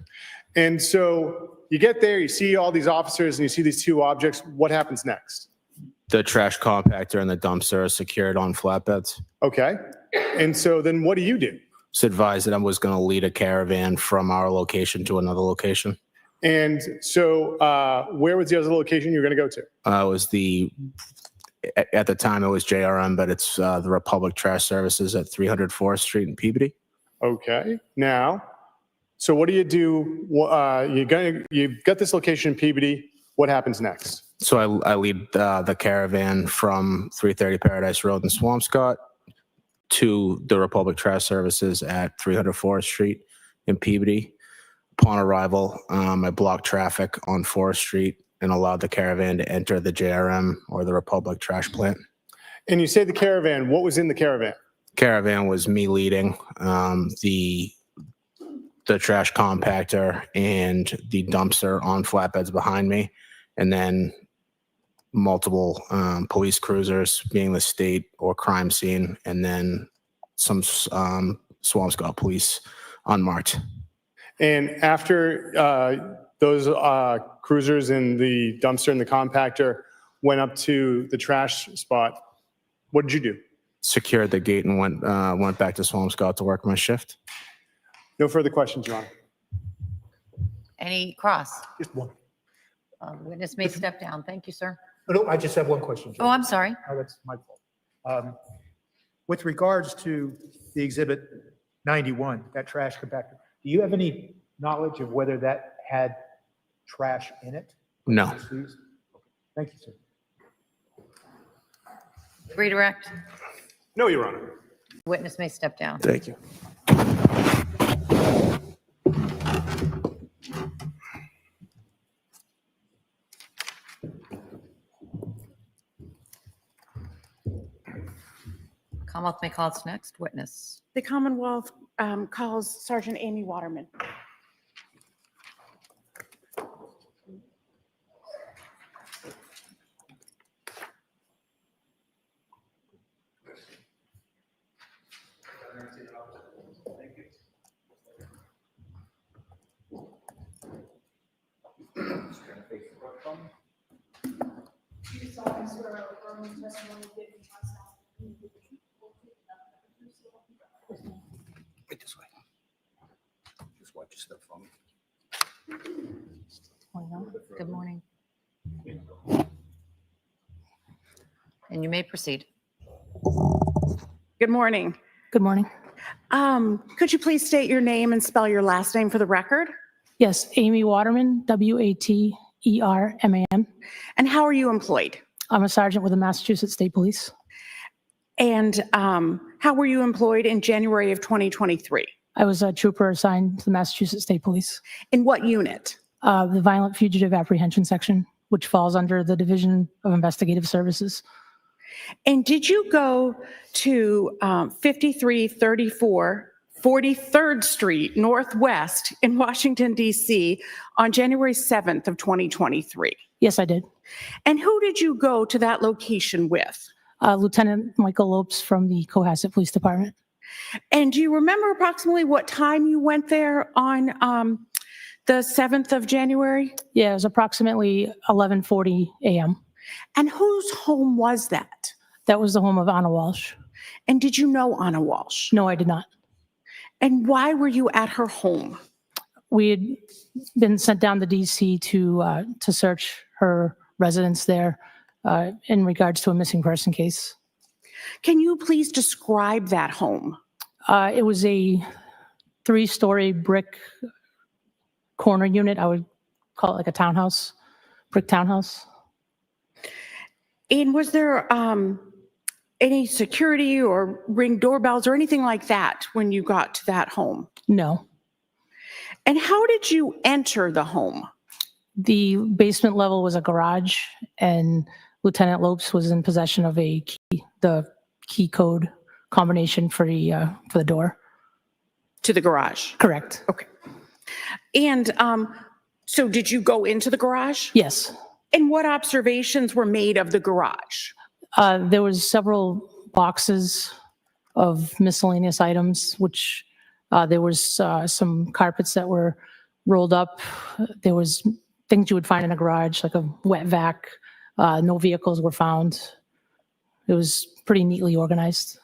And so you get there, you see all these officers and you see these two objects. What happens next? The trash compactor and the dumpster are secured on flatbeds. Okay. And so then what do you do? It's advised that I was going to lead a caravan from our location to another location. And so where was the other location you were going to go to? It was at the time it was JRM, but it's the Republic Trash Services at 300 Forest Street in Peabody. Okay. Now, so what do? You've got this location in Peabody. What happens next? So I lead the caravan from 330 Paradise Road in Swampscott to the Republic Trash Services at 300 Forest Street in Peabody. Upon arrival, I blocked traffic on Forest Street and allowed the caravan to enter the JRM or the Republic Trash Plant. And you say the caravan. What was in the caravan? Caravan was me leading the trash compactor and the dumpster on flatbeds behind me, and then multiple police cruisers being the state or crime scene, and then some Swampscott police unmarked. And after those cruisers and the dumpster and the compactor went up to the trash spot, what did you do? Secured the gate and went back to Swampscott to work my shift. No further questions, Your Honor. Any cross? Just one. Witness may step down. Thank you, sir. No, I just have one question. Oh, I'm sorry. Oh, that's my fault. With regards to the exhibit 91, that trash compactor, do you have any knowledge of whether that had trash in it? No. Thank you, sir. Redirect. No, Your Honor. Witness may step down. Thank you. Commonwealth may call its next witness. The Commonwealth calls Sergeant Amy Waterman. Get this way. Just watch your stuff for me. Good morning. And you may proceed. Good morning. Good morning. Could you please state your name and spell your last name for the record? Yes, Amy Waterman, Waterman. And how are you employed? I'm a sergeant with the Massachusetts State Police. And how were you employed in January of 2023? I was a trooper assigned to the Massachusetts State Police. In what unit? The Violent Fugitive Apprehension Section, which falls under the Division of Investigative Services. And did you go to 5334 43rd Street Northwest in Washington, D.C. on January 7th of 2023? Yes, I did. And who did you go to that location with? Lieutenant Michael Lopes from the Cohasset Police Department. And do you remember approximately what time you went there on the 7th of January? Yeah, it was approximately 11:40 a.m. And whose home was that? That was the home of Anna Walshe. And did you know Anna Walshe? No, I did not. And why were you at her home? We had been sent down to DC to search her residence there in regards to a missing person case. Can you please describe that home? It was a 3-story brick corner unit. I would call it like a townhouse, brick townhouse. And was there any security or ring doorbells or anything like that when you got to that home? No. And how did you enter the home? The basement level was a garage, and Lieutenant Lopes was in possession of the key code combination for the door. To the garage? Correct. Okay. And so did you go into the garage? Yes. And what observations were made of the garage? There was several boxes of miscellaneous items, which there was some carpets that were rolled up. There was things you would find in a garage, like a wet vac. No vehicles were found. It was pretty neatly organized.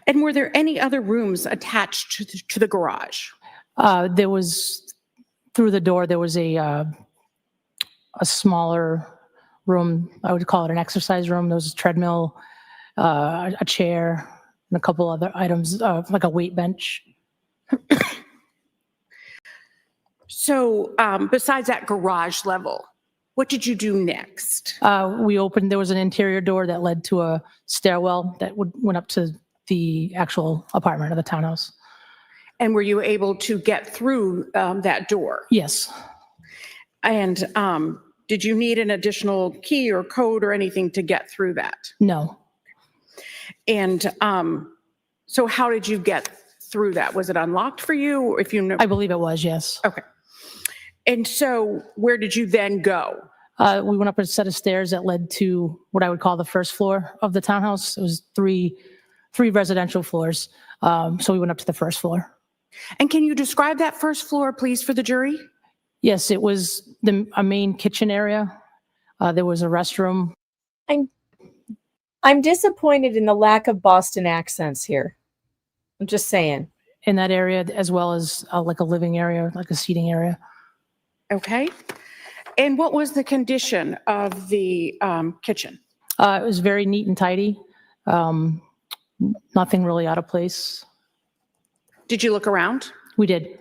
And were there any other rooms attached to the garage? There was, through the door, there was a smaller room. I would call it an exercise room. There was a treadmill, a chair, and a couple other items, like a weight bench. So besides that garage level, what did you do next? There was an interior door that led to a stairwell that went up to the actual apartment of the townhouse. And were you able to get through that door? Yes. And did you need an additional key or code or anything to get through that? No. And so how did you get through that? Was it unlocked for you? Or if you know? I believe it was, yes. Okay. And so where did you then go? We went up a set of stairs that led to what I would call the first floor of the townhouse. It was three residential floors. So we went up to the first floor. And can you describe that first floor, please, for the jury? Yes, it was a main kitchen area. There was a restroom. I'm disappointed in the lack of Boston accents here. I'm just saying. In that area, as well as like a living area, like a seating area. Okay. And what was the condition of the kitchen? It was very neat and tidy. Nothing really out of place. Did you look around? We did.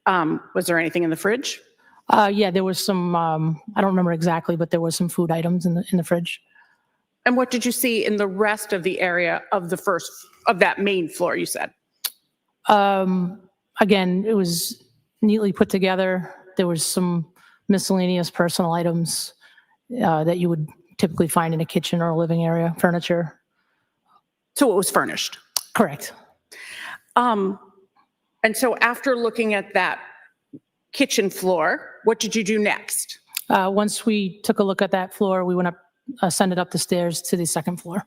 Was there anything in the fridge? Yeah, there was some, I don't remember exactly, but there was some food items in the fridge. And what did you see in the rest of the area of that main floor, you said? Again, it was neatly put together. There was some miscellaneous personal items that you would typically find in a kitchen or a living area, furniture. So it was furnished? Correct. And so after looking at that kitchen floor, what did you do next? Once we took a look at that floor, we went up, ascended up the stairs to the second floor.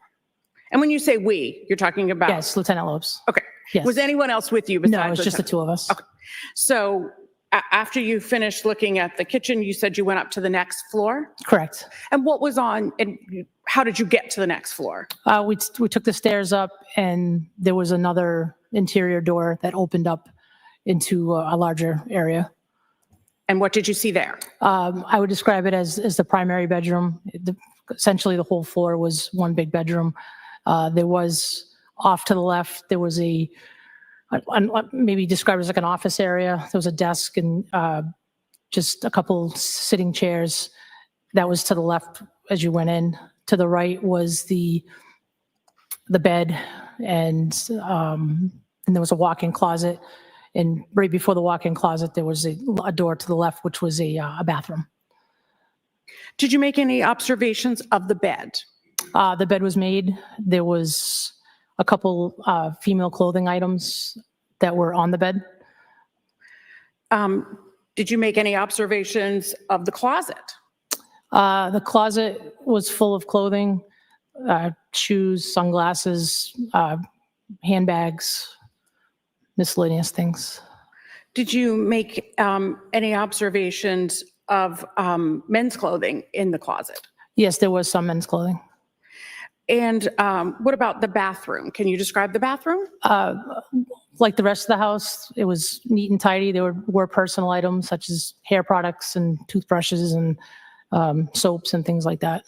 And when you say we, you're talking about? Yes, Lieutenant Lopes. Okay. Yes. Was anyone else with you besides? No, it was just the two of us. Okay. So after you finished looking at the kitchen, you said you went up to the next floor? Correct. And what was on, and how did you get to the next floor? We took the stairs up, and there was another interior door that opened up into a larger area. And what did you see there? I would describe it as the primary bedroom. Essentially, the whole floor was one big bedroom. There was, off to the left, there was maybe described as like an office area. There was a desk and just a couple sitting chairs. That was to the left as you went in. To the right was the bed, and there was a walk-in closet. And right before the walk-in closet, there was a door to the left, which was a bathroom. Did you make any observations of the bed? The bed was made. There was a couple female clothing items that were on the bed. Did you make any observations of the closet? The closet was full of clothing, shoes, sunglasses, handbags, miscellaneous things. Did you make any observations of men's clothing in the closet? Yes, there was some men's clothing. And what about the bathroom? Can you describe the bathroom? Like the rest of the house, it was neat and tidy. There were personal items such as hair products and toothbrushes and soaps and things like that.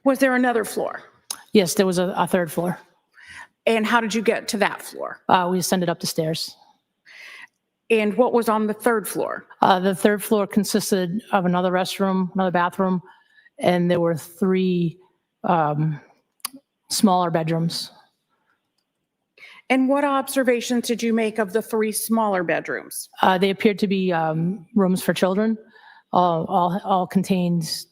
Was there another floor? Yes, there was a third floor. And how did you get to that floor? We ascended up the stairs. And what was on the third floor? The third floor consisted of another restroom, another bathroom, and there were 3 smaller bedrooms. And what observations did you make of the 3 smaller bedrooms? They appeared to be rooms for children, all contained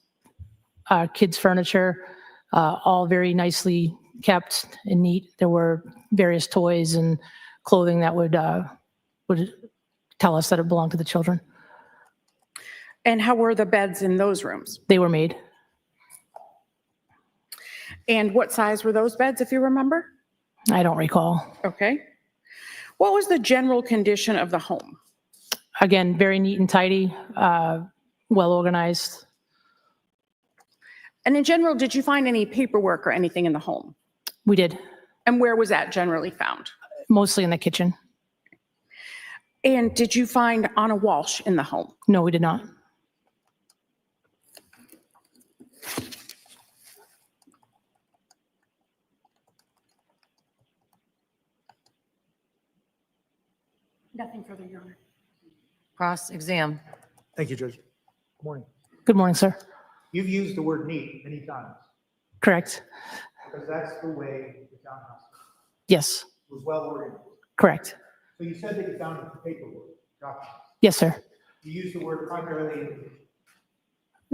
kids' furniture, all very nicely kept and neat. There were various toys and clothing that would tell us that it belonged to the children. And how were the beds in those rooms? They were made. And what size were those beds, if you remember? I don't recall. Okay. What was the general condition of the home? Again, very neat and tidy, well organized. And in general, did you find any paperwork or anything in the home? We did, And where was that generally found? mostly in the kitchen. And did you find Anna Walsh in the home? No, we did not. Nothing further, Your Honor. Cross exam. Thank you, Judge. Good morning. Good morning, sir. You've used the word neat many times Correct. because that's the way the townhouse Yes, was well organized. correct. So you said that you found the paperwork, documents. Yes, sir. You used the word primarily.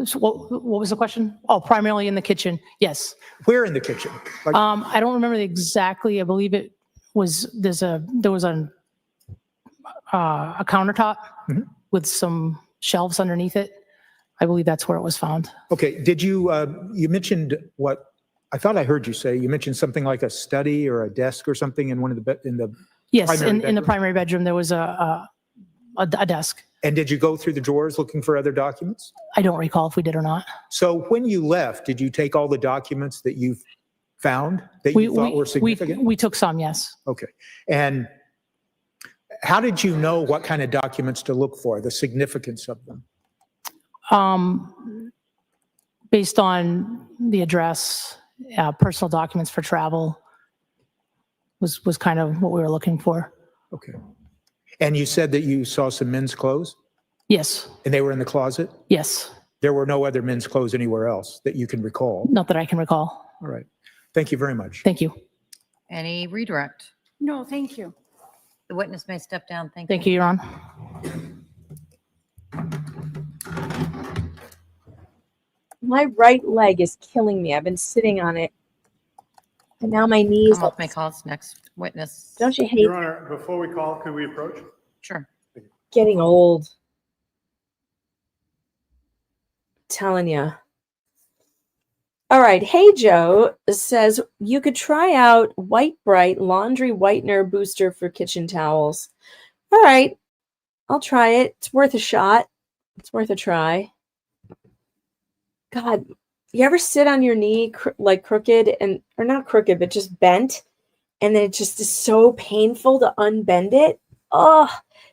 So what was the question? Oh, primarily in the kitchen. Yes. Where in the kitchen? Like, I don't remember exactly. I believe it was, there was a countertop with some shelves underneath it. I believe that's where it was found. okay, did you, you mentioned what, I thought I heard you say, you mentioned something like a study or a desk or something in one of the, in the, Yes, primary in the bedroom? primary bedroom, there was a desk. and did you go through the drawers looking for other documents? I don't recall if we did or not. So when you left, did you take all the documents that you found that you thought were significant? We took some, yes. Okay. And how did you know what kind of documents to look for, the significance of them? Based on the address, personal documents for travel was kind of what we were looking for. Okay. And you said that you saw some men's clothes Yes, and they were in the closet? yes. There were no other men's clothes anywhere else that you can recall? Not that I can recall. All right. Thank you very much. Thank you. Any redirect? No, thank you. The witness may step down. Thank you. Thank you, Your Honor. My right leg is killing me. I've been sitting on it. And now my knees. Come off my calls. Next witness. Don't you hate Your Honor, before we call, could we approach? Sure. getting old? Telling you. All right. Hey Joe says you could try out White Bright laundry whitener booster for kitchen towels. All right. I'll try it. It's worth a shot. It's worth a try. God, you ever sit on your knee like crooked and, or not crooked, but just bent, and then it just is so painful to unbend it? Oh,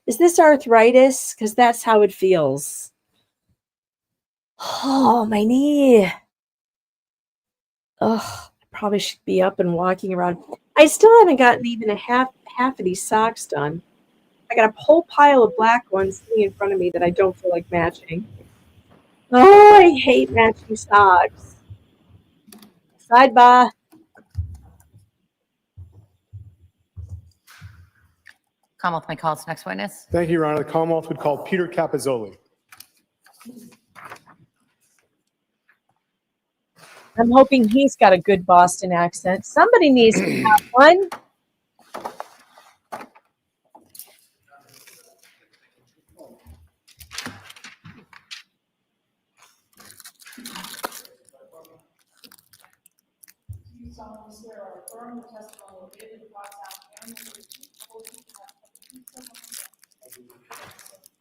is this arthritis? Because that's how it feels. Oh, my knee. Oh, I probably should be up and walking around. I still haven't gotten even a half of these socks done. I got a whole pile of black ones sitting in front of me that I don't feel like matching. Oh, I hate matching socks. Sidebar. Commonwealth may call its next witness. Thank you, Your Honor. The Commonwealth would call Peter Capizzoli. I'm hoping he's got a good Boston accent. Somebody needs to have one.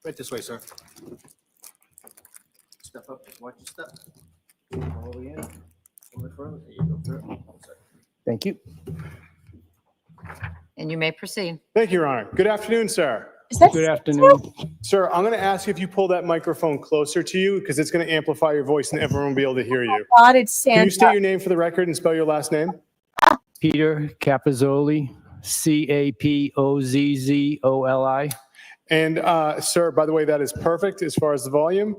Right this way, sir. Step up, just watch your step. All the way in. A little bit further. There you go, sir. Thank you. And you may proceed. Thank you, Your Honor. Good afternoon, sir. Is that Good afternoon. Sir, I'm going to ask you if you pull that microphone closer to you because it's going to amplify your voice and everyone will be able to hear you. God, it's Can you state Santa. your name for the record and spell your last name? Peter Capizzoli, Capozzoli. And sir, by the way, that is perfect as far as the volume.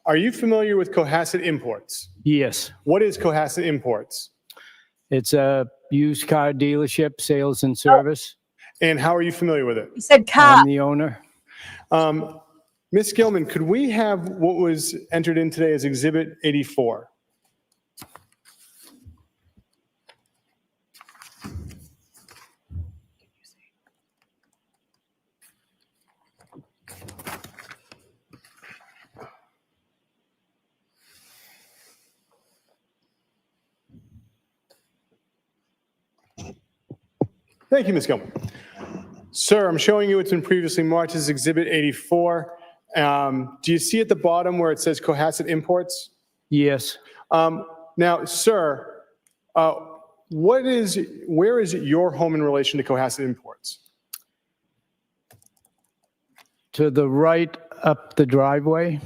Are you familiar with Cohasset Imports? Yes, What is Cohasset Imports? it's a used car dealership, sales and service. And how are you familiar with it? He said cop. I'm the owner. Ms. Gilman, could we have what was entered in today as Exhibit 84? Thank you, Ms. Gilman. Sir, I'm showing you what's been previously marked as Exhibit 84. Do you see at the bottom where it says Cohasset Imports? Yes. Now, sir, where is your home in relation to Cohasset Imports? To the right up the driveway?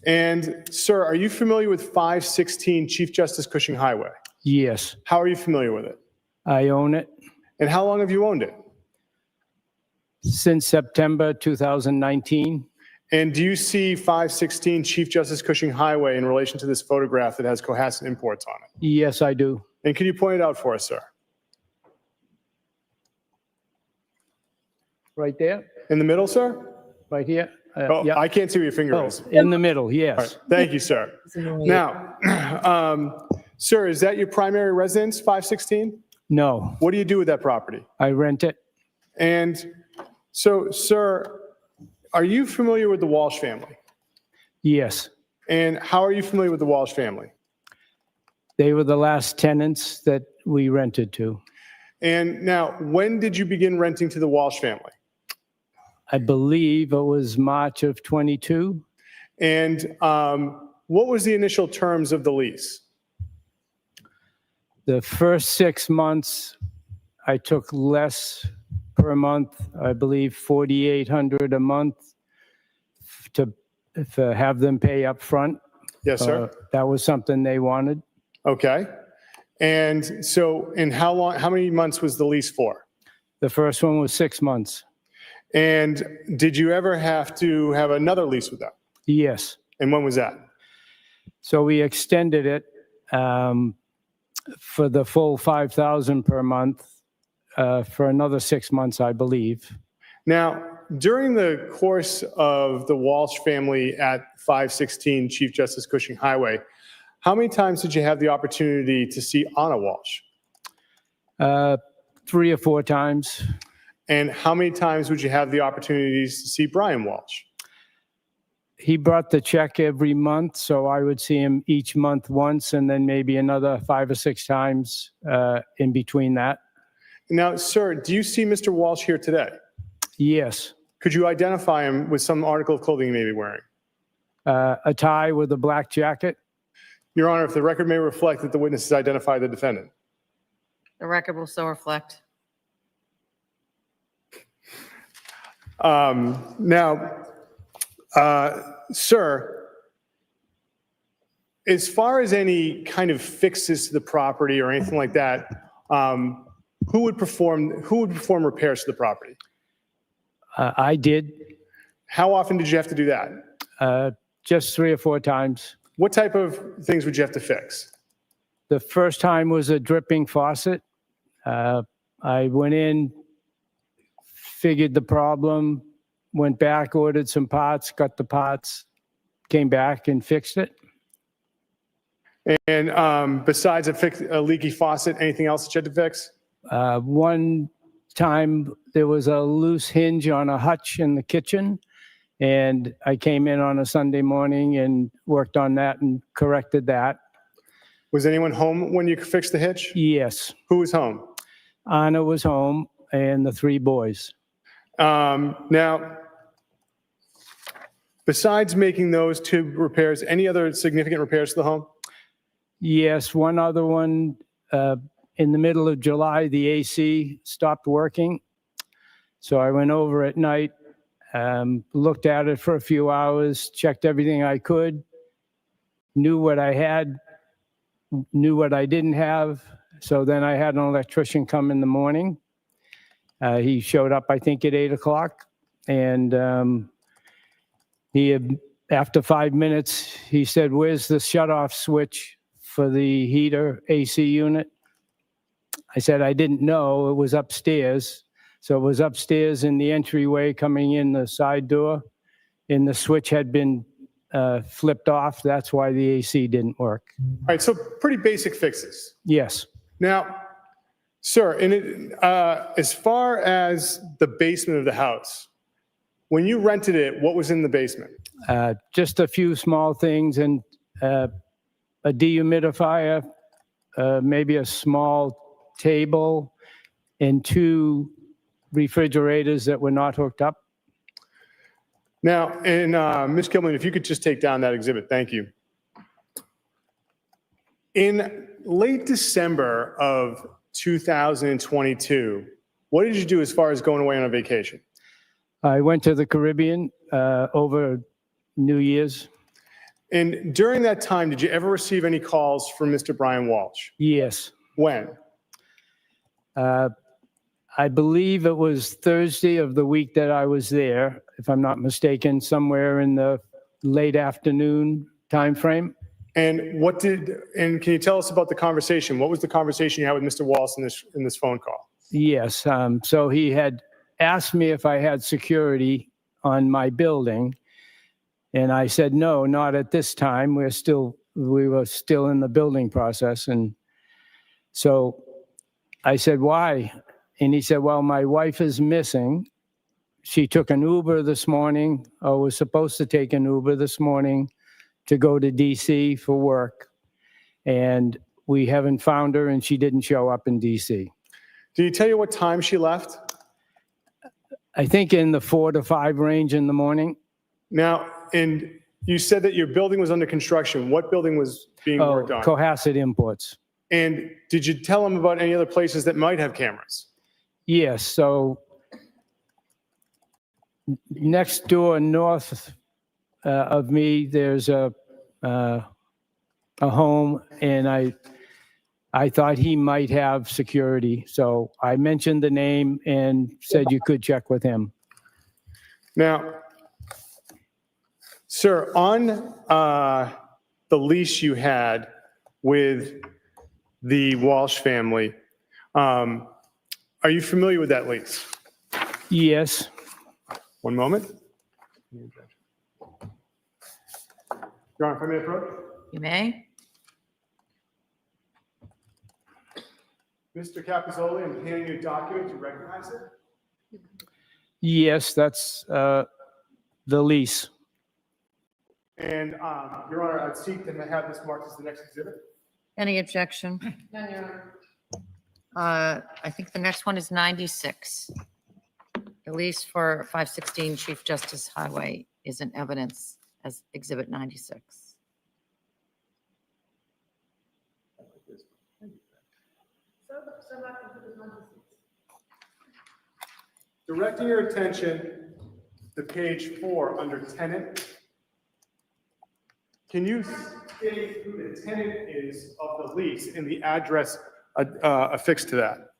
And sir, are you familiar with 516 Chief Justice Cushing Highway? Yes. How are you familiar with it? I own it And how long have you owned it? since September 2019. And do you see 516 Chief Justice Cushing Highway in relation to this photograph that has Cohasset Imports on it? Yes, I do. And can you point it out for us, sir? Right there? In the middle, sir? Right here? Oh, Yeah. I can't see where your finger Oh, is. in the middle, All yes. right, thank you, sir. Now, sir, is that your primary residence, 516? No, What do you do with that property? I rent it. And so, sir, are you familiar with the Walsh family? Yes. And how are you familiar with the Walsh family? They were the last tenants that we rented to. And now, when did you begin renting to the Walsh family? I believe it was March of 22. And what was the initial terms of the lease? The first 6 months, I took less per month, I believe 4,800 a month to have them pay up front. Yes, sir. That was something they wanted. Okay. And so, and how many months was the lease for? The first one was 6 months. And did you ever have to have another lease with them? Yes. And when was that? So we extended it for the full 5,000 per month for another 6 months, I believe. Now, during the course of the Walsh family at 516 Chief Justice Cushing Highway, how many times did you have the opportunity to see Anna Walsh? 3 or 4 times. And how many times would you have the opportunities to see Brian Walsh? He brought the check every month, so I would see him each month once and then maybe another 5 or 6 times in between that. Now, sir, do you see Mr. Walsh here today? Yes. Could you identify him with some article of clothing he may be wearing? A tie with a black jacket. Your Honor, if the record may reflect that the witnesses identify the defendant. The record will so reflect. Sir, as far as any kind of fixes to the property or anything like that, who would perform repairs to the property? I did How often did you have to do that? just 3 or 4 times. What type of things would you have to fix? The first time was a dripping faucet. I went in, figured the problem, went back, ordered some parts, got the parts, came back and fixed it. And besides a leaky faucet, anything else that you had to fix? One time there was a loose hinge on a hutch in the kitchen, and I came in on a Sunday morning and worked on that and corrected that. Was anyone home when you fixed the hitch? Yes. Who was home? Anna was home and the 3 boys. Now, besides making those 2 repairs, any other significant repairs to the home? Yes, one other one, in the middle of July, the AC stopped working. So I went over at night, looked at it for a few hours, checked everything I could, knew what I had, knew what I didn't have. So then I had an electrician come in the morning. He showed up, I think, at 8 o'clock. And after 5 minutes, he said, "Where's the shutoff switch for the heater AC unit?" I said, "I didn't know. It was upstairs." So it was upstairs in the entryway coming in the side door, and the switch had been flipped off. That's why the AC didn't work. All right, so pretty basic fixes. Yes. Now, sir, as far as the basement of the house, when you rented it, what was in the basement? Just a few small things and a dehumidifier, maybe a small table, and 2 refrigerators that were not hooked up. Now, and Ms. Kilman, if you could just take down that exhibit, thank you. In late December of 2022, what did you do as far as going away on a vacation? I went to the Caribbean over New Year's. And during that time, did you ever receive any calls from Mr. Brian Walsh? Yes. When? I believe it was Thursday of the week that I was there, if I'm not mistaken, somewhere in the late afternoon timeframe. And and can you tell us about the conversation? What was the conversation you had with Mr. Walsh in this phone call? Yes. So he had asked me if I had security on my building. And I said, no, not at this time. We were still in the building process. And so I said, why? And he said, well, my wife is missing. She took an Uber this morning, or was supposed to take an Uber this morning to go to DC for work. And we haven't found her, and she didn't show up in DC. Did he tell you what time she left? I think in the 4 to 5 range in the morning. Now, and you said that your building was under construction. What building was being worked on? Cohasset Imports. And did you tell him about any other places that might have cameras? Yes. So next door, north of me, there's a home, and I thought he might have security. So I mentioned the name and said you could check with him. Now, sir, on the lease you had with the Walsh family, are you familiar with that lease? Yes. One moment. Your Honor, if I may approach? You may. Mr. Capizzoli, I'm handing you a document. Do you recognize it? Yes, that's the lease. And, Your Honor, I'd seek to have this marked as the next exhibit. Any objection? I think the next one is 96. The lease for 516 Chief Justice Highway is in evidence as Exhibit 96. Directing your attention to page 4 under tenant. Can you state who the tenant is of the lease and the address affixed to that?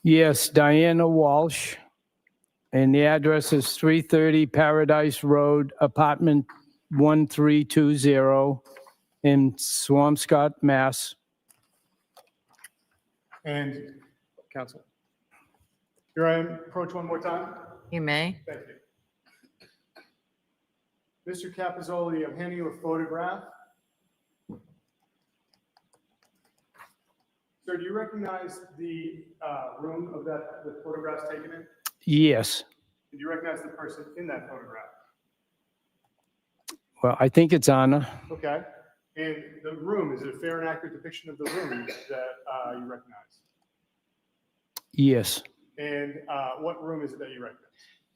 Yes, Diana Walsh. And the address is 330 Paradise Road, apartment 1320 in Swampscott, Mass. And counsel. Your Honor, approach one more time. You may. Thank you. Mr. Capizzoli, I'm handing you a photograph. Sir, do you recognize the room of that the photograph's taken in? Yes. Do you recognize the person in that photograph? Well, I think it's Anna. Okay. And the room, is it a fair and accurate depiction of the room that you recognize? Yes. And what room is it that you recognize?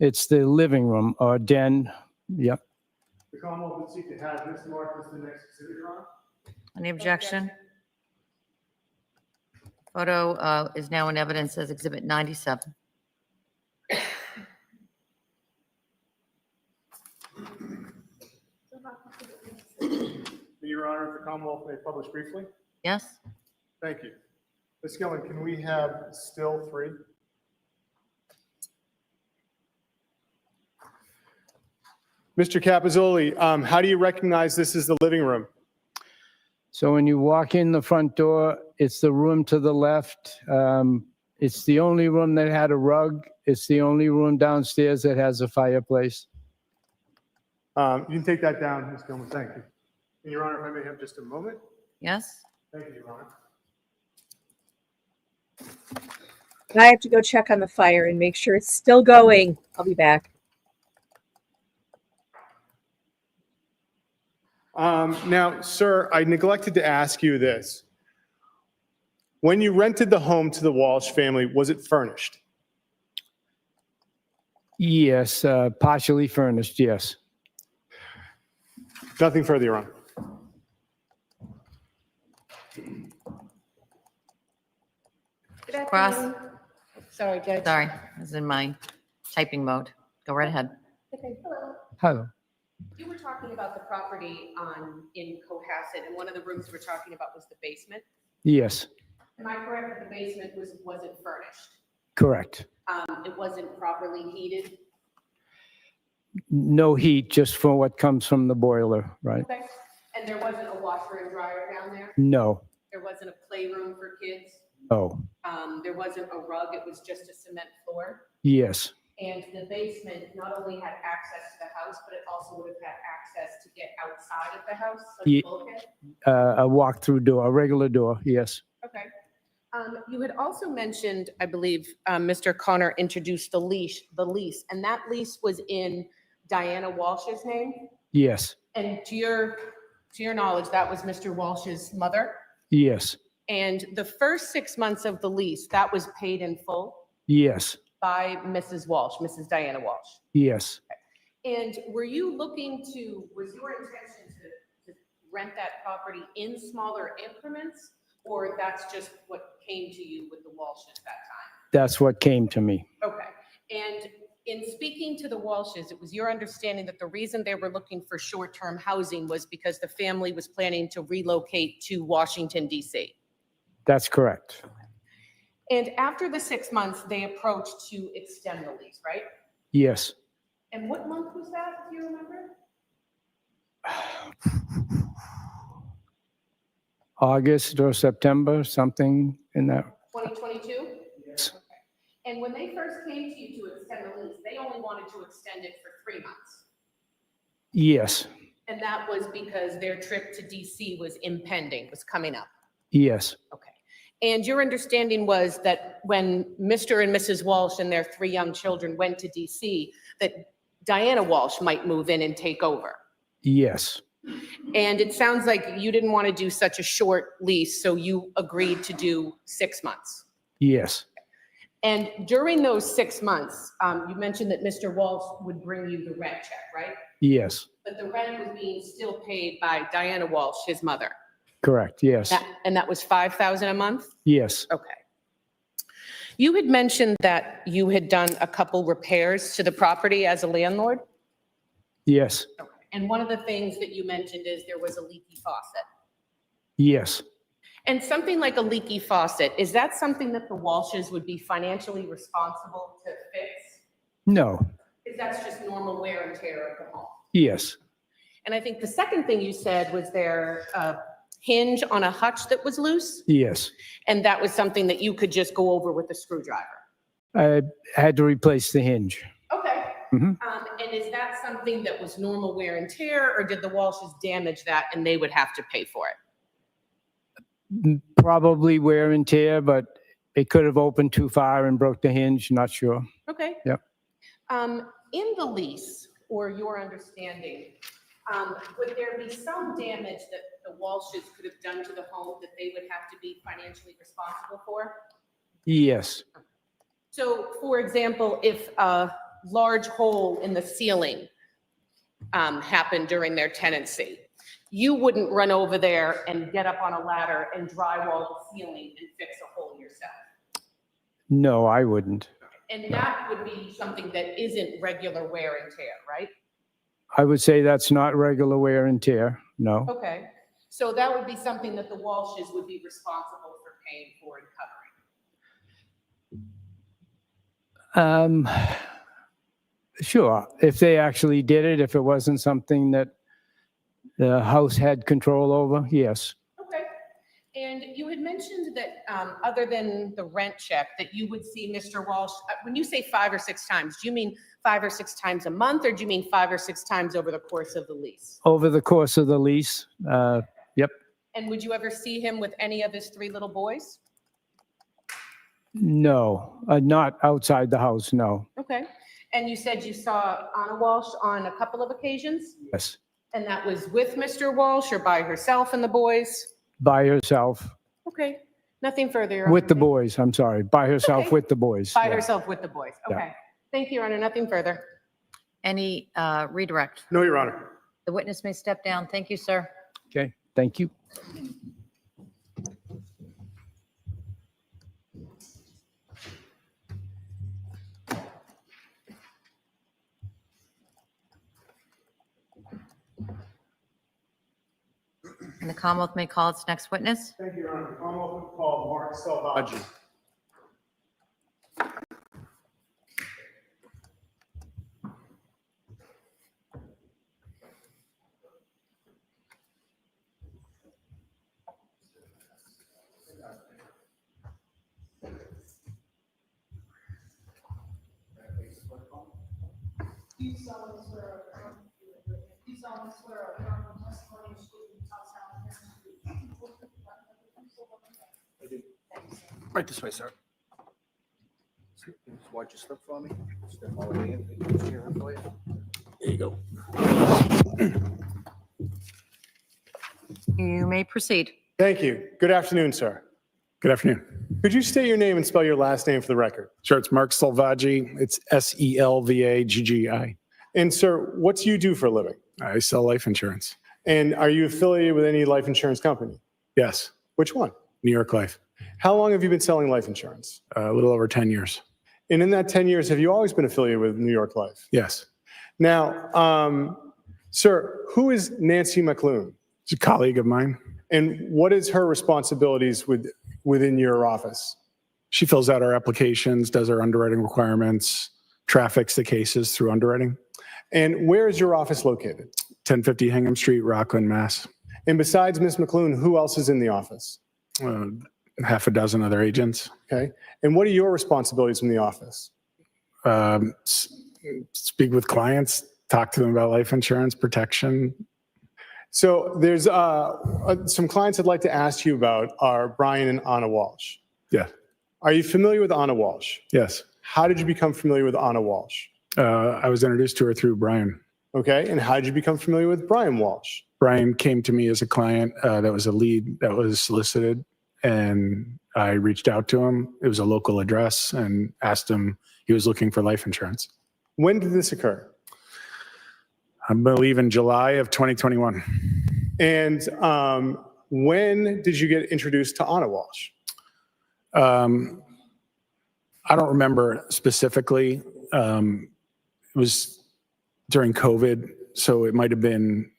It's the living room or den. Yep. The Commonwealth would seek to have this marked as the next exhibit, Your Honor. Any objection? Photo is now in evidence as Exhibit 97. Your Honor, if the Commonwealth may publish briefly. Yes? Thank you. Ms. Gillen, can we have still 3? Mr. Capizzoli, how do you recognize this is the living room? So when you walk in the front door, it's the room to the left. It's the only room that had a rug. It's the only room downstairs that has a fireplace. You can take that down, Ms. Gilman. Thank you. And Your Honor, if I may have just a moment. Yes? Thank you, Your Honor. I have to go check on the fire and make sure it's still going. I'll be back. Now, sir, I neglected to ask you this. When you rented the home to the Walsh family, was it furnished? Yes, partially furnished, yes. Nothing further, Your Honor. Cross. Sorry, Judge. Sorry, I was in my typing mode. Go right ahead. Okay, hello. Hello. You were talking about the property in Cohasset, and one of the rooms we're talking about was the basement. Yes, Am I correct that the basement wasn't furnished? correct. It wasn't properly heated? No heat, just for what comes from the boiler, right? Okay. And there wasn't a washer and dryer down there? No, There wasn't a playroom for kids? no, There wasn't a rug, it was just a cement floor? yes, And the basement not only had access to the house, but it also would have had access to get outside of the house, Ye- like bulkhead? a walk-through door, a regular door, yes. Okay. You had also mentioned, I believe, Mr. Connor introduced the lease, and that lease was in Diana Walsh's name? Yes, And to your knowledge, that was Mr. Walsh's mother? yes, And the first 6 months of the lease, that was paid in full yes, by Mrs. Walsh, Mrs. Diana Walsh? yes. And was your intention to rent that property in smaller increments? Or that's just what came to you with the Walshes that time? That's what came to me. Okay. And in speaking to the Walshes, it was your understanding that the reason they were looking for short-term housing was because the family was planning to relocate to Washington, D.C.? That's correct. And after the 6 months, they approached to extend the lease, right? Yes. And what month was that, do you remember? August or September, something in that. 2022? Yes. And when they first came to you to extend the lease, they only wanted to extend it for 3 months. Yes, And that was because their trip to DC was impending, was coming up. yes, Okay. And your understanding was that when Mr. and Mrs. Walsh and their 3 young children went to DC, that Diana Walsh might move in and take over. yes, And it sounds like you didn't want to do such a short lease, so you agreed to do 6 months. yes, And during those 6 months, you mentioned that Mr. Walsh would bring you the rent check, right? yes, But the rent was being still paid by Diana Walsh, his mother. correct, yes, And that was $5,000 a month? yes, Okay. You had mentioned that you had done a couple repairs to the property as a landlord? yes, Okay. And one of the things that you mentioned is there was a leaky faucet. yes. And something like a leaky faucet, is that something that the Walshes would be financially responsible to fix? No, Because that's just normal wear and tear of the home. yes, And I think the second thing you said was there a hinge on a hutch that was loose? yes. And that was something that you could just go over with a screwdriver? I had to replace the hinge. Okay. Mhm. And is that something that was normal wear and tear, or did the Walshes damage that and they would have to pay for it? Probably wear and tear, but it could have opened too far and broke the hinge, not sure. Okay. Yep. In the lease, or your understanding, would there be some damage that the Walshes could have done to the home that they would have to be financially responsible for? Yes, So, for example, if a large hole in the ceiling happened during their tenancy, you wouldn't run over there and get up on a ladder and drywall the ceiling and fix a hole yourself. no, I wouldn't. And that would be something that isn't regular wear and tear, right? I would say that's not regular wear and tear, no. Okay. So that would be something that the Walshes would be responsible for paying for and covering. Sure, if they actually did it, if it wasn't something that the house had control over, yes. Okay. And you had mentioned that other than the rent check, that you would see Mr. Walsh, when you say 5 or 6 times, do you mean 5 or 6 times a month, or do you mean 5 or 6 times over the course of the lease? Over the course of the lease, yep. And would you ever see him with any of his 3 little boys? No, not outside the house, no. Okay. And you said you saw Anna Walsh on a couple of occasions? Yes, And that was with Mr. Walsh or by herself and the boys? by herself. Okay. Nothing further, Your Honor. With the boys, I'm sorry, by herself Okay. with the boys. By Yeah. herself with the boys. Yeah. Okay. Thank you, Your Honor. Nothing further. Any redirect? No, Your Honor. The witness may step down. Thank you, sir. Okay, thank you. And the Commonwealth may call its next witness. Thank you, Your Honor. Commonwealth will call Mark Salvaggi. Right this way, sir. Watch your step for me. Step all the way in. Put your hand for you. There you go. You may proceed. Thank you. Good afternoon, sir. Good afternoon. Could you state your name and spell your last name for the record? Sure, it's Mark Salvaggi. It's Selvaggi. And sir, what do you do for a living? I sell life insurance. And are you affiliated with any life insurance company? Yes, Which one? New York Life. How long have you been selling life insurance? A little over 10 years. And in that 10 years, have you always been affiliated with New York Life? Yes. Now, sir, who is Nancy McClune? She's a colleague of mine. And what is her responsibilities within your office? She fills out our applications, does our underwriting requirements, traffics the cases through underwriting. And where is your office located? 1050 Hingham Street, Rockland, Mass. And besides Ms. McClune, who else is in the office? Half a dozen other agents. Okay. And what are your responsibilities in the office? Speak with clients, talk to them about life insurance, protection. So there's some clients I'd like to ask you about are Brian and Anna Walsh. Yeah. Are you familiar with Anna Walsh? Yes. How did you become familiar with Anna Walsh? I was introduced to her through Brian. Okay. And how did you become familiar with Brian Walsh? Brian came to me as a client that was a lead that was solicited, and I reached out to him. It was a local address, and asked him, he was looking for life insurance. When did this occur? I believe in July of 2021. And when did you get introduced to Anna Walsh? I don't remember specifically. It was during COVID, so it might have been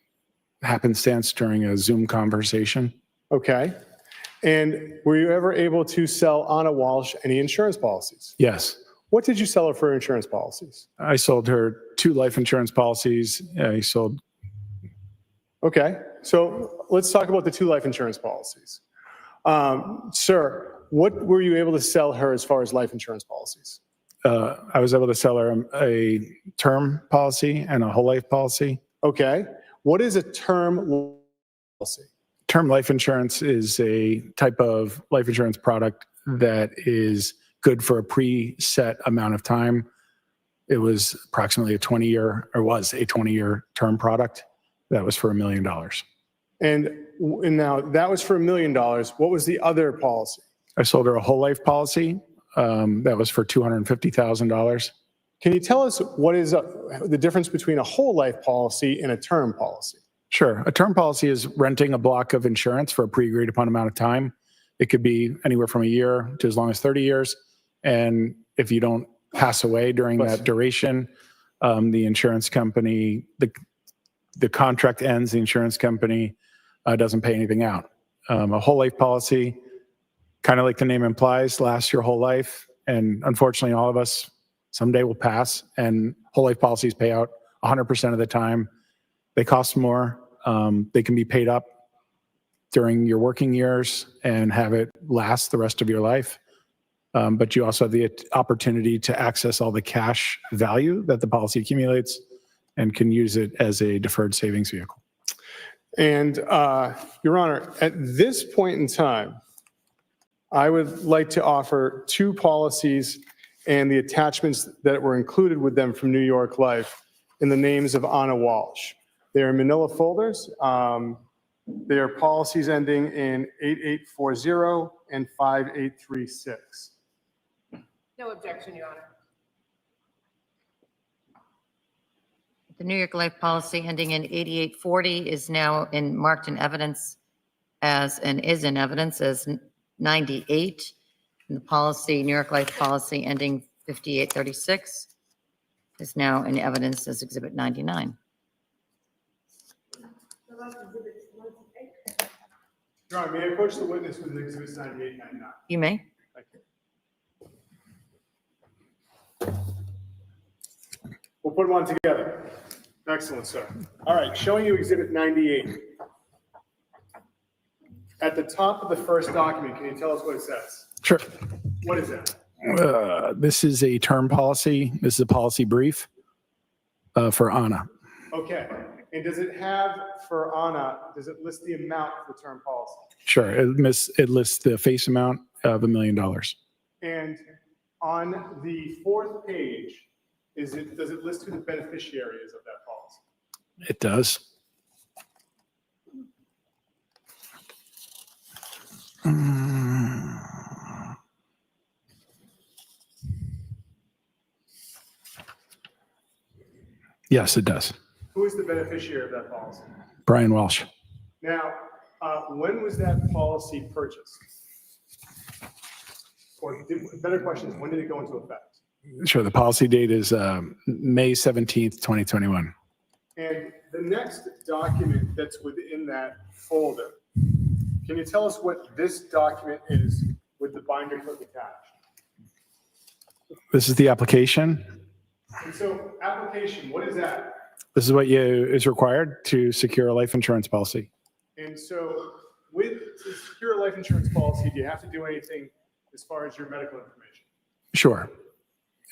happenstance during a Zoom conversation. Okay. And were you ever able to sell Anna Walsh any insurance policies? Yes. What did you sell her for insurance policies? I sold her 2 life insurance policies. I sold. Okay. So let's talk about the 2 life insurance policies. Sir, what were you able to sell her as far as life insurance policies? I was able to sell her a term policy and a whole life policy. Okay. What is a term policy? Term life insurance is a type of life insurance product that is good for a preset amount of time. It was approximately a 20-year term product that was for $1 million. And now that was for $1 million. What was the other policy? I sold her a whole life policy that was for $250,000. Can you tell us what is the difference between a whole life policy and a term policy? Sure. A term policy is renting a block of insurance for a pre-agreed upon amount of time. It could be anywhere from a year to as long as 30 years. And if you don't pass away during that duration, the insurance company, the contract ends, the insurance company doesn't pay anything out. A whole life policy, kind of like the name implies, lasts your whole life. And unfortunately, all of us someday will pass, and whole life policies pay out 100% of the time. They cost more. They can be paid up during your working years and have it last the rest of your life. But you also have the opportunity to access all the cash value that the policy accumulates and can use it as a deferred savings vehicle. And Your Honor, at this point in time, I would like to offer 2 policies and the attachments that were included with them from New York Life in the names of Anna Walsh. They're in manila folders. They are policies ending in 8840 and 5836. No objection, Your Honor. The New York Life policy ending in 8840 is now marked in evidence as, and is in evidence as 98. And the policy, New York Life policy ending 5836 is now in evidence as Exhibit 99. Your Honor, may I approach the witness with Exhibits 98 and 99? You may. Thank you. We'll put them on together. Excellent, sir. All right, showing you Exhibit 98. At the top of the first document, can you tell us what it says? Sure. What is that? This is a term policy. This is a policy brief for Anna. Okay. And does it have for Anna, does it list the amount of the term policy? Sure. It lists the face amount of $1 million. And on the fourth page, does it list who the beneficiary is of that policy? It does. Yes, it does. Who is the beneficiary of that policy? Brian Walshe. Now, when was that policy purchased? Or better question is, when did it go into effect? Sure. The policy date is May 17th, 2021. And the next document that's within that folder, can you tell us what this document is with the binder clip attached? This is the application. And so application, what is that? This is what is required to secure a life insurance policy. And so to secure a life insurance policy, do you have to do anything as far as your medical information? Sure.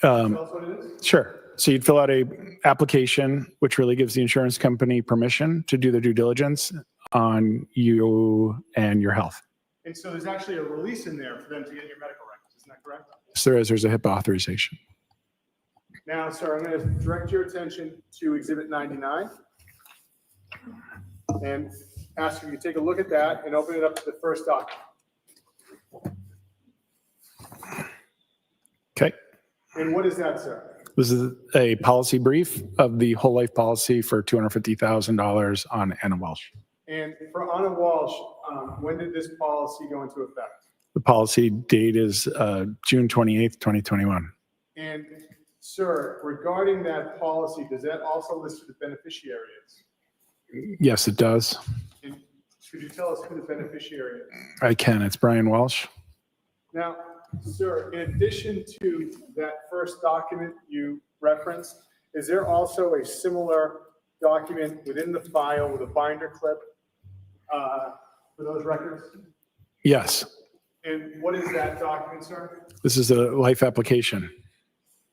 Tell us what it is. Sure. So you'd fill out a application, which really gives the insurance company permission to do their due diligence on you and your health. And so there's actually a release in there for them to get your medical records. Isn't that correct? So there's a HIPAA authorization. Now, sir, I'm going to direct your attention to Exhibit 99 and ask you to take a look at that and open it up to the first document. Okay. And what is that, sir? This is a policy brief of the whole life policy for $250,000 on Anna Walsh. And for Anna Walsh, when did this policy go into effect? The policy date is June 28th, 2021. And sir, regarding that policy, does that also list who the beneficiary is? Yes, it does. And could you tell us who the beneficiary is? I can. It's Brian Walsh. Now, sir, in addition to that first document you referenced, is there also a similar document within the file with a binder clip for those records? Yes. And what is that document, sir? This is a life application.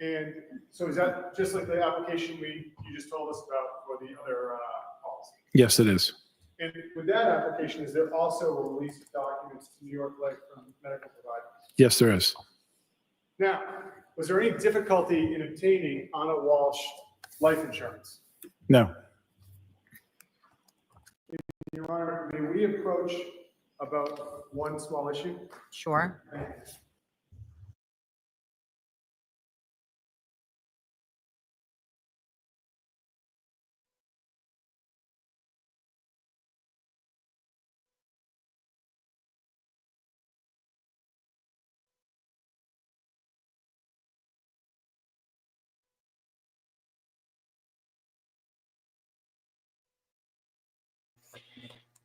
And so is that just like the application you just told us about for the other policy? Yes, it is. And with that application, is there also a release of documents to New York Life from medical providers? Yes, there is. Now, was there any difficulty in obtaining Anna Walsh life insurance? No. Your Honor, may we approach about one small issue? Sure.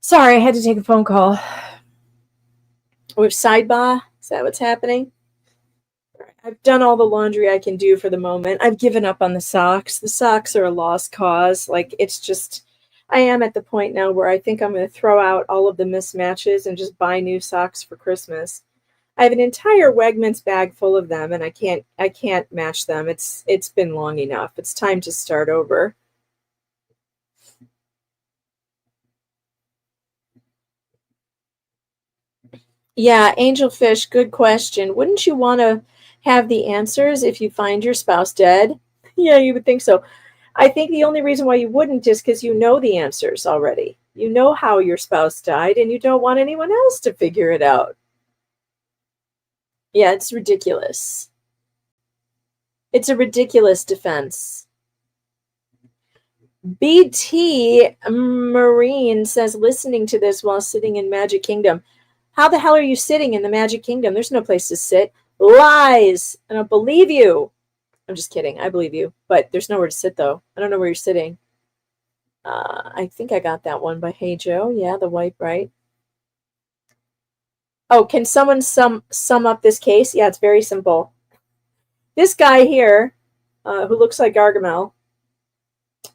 Sorry, I had to take a phone call. With sidebar, is that what's happening? All right, I've done all the laundry I can do for the moment. I've given up on the socks. The socks are a lost cause. Like, it's just, I am at the point now where I think I'm going to throw out all of the mismatches and just buy new socks for Christmas. I have an entire Wegmans bag full of them, and I can't match them. It's been long enough. It's time to start over. Yeah, Angelfish, good question. Wouldn't you want to have the answers if you find your spouse dead? Yeah, you would think so. I think the only reason why you wouldn't is because you know the answers already. You know how your spouse died and you don't want anyone else to figure it out. Yeah, it's ridiculous. It's a ridiculous defense. BT Marine says, listening to this while sitting in Magic Kingdom. How the hell are you sitting in the Magic Kingdom? There's no place to sit. Lies. I don't believe you. I'm just kidding. I believe you. But there's nowhere to sit, though. I don't know where you're sitting. I think I got that one by Hey Joe. Yeah, the white bright. Oh, can someone sum up this case? Yeah, it's very simple. This guy here, who looks like Gargamel,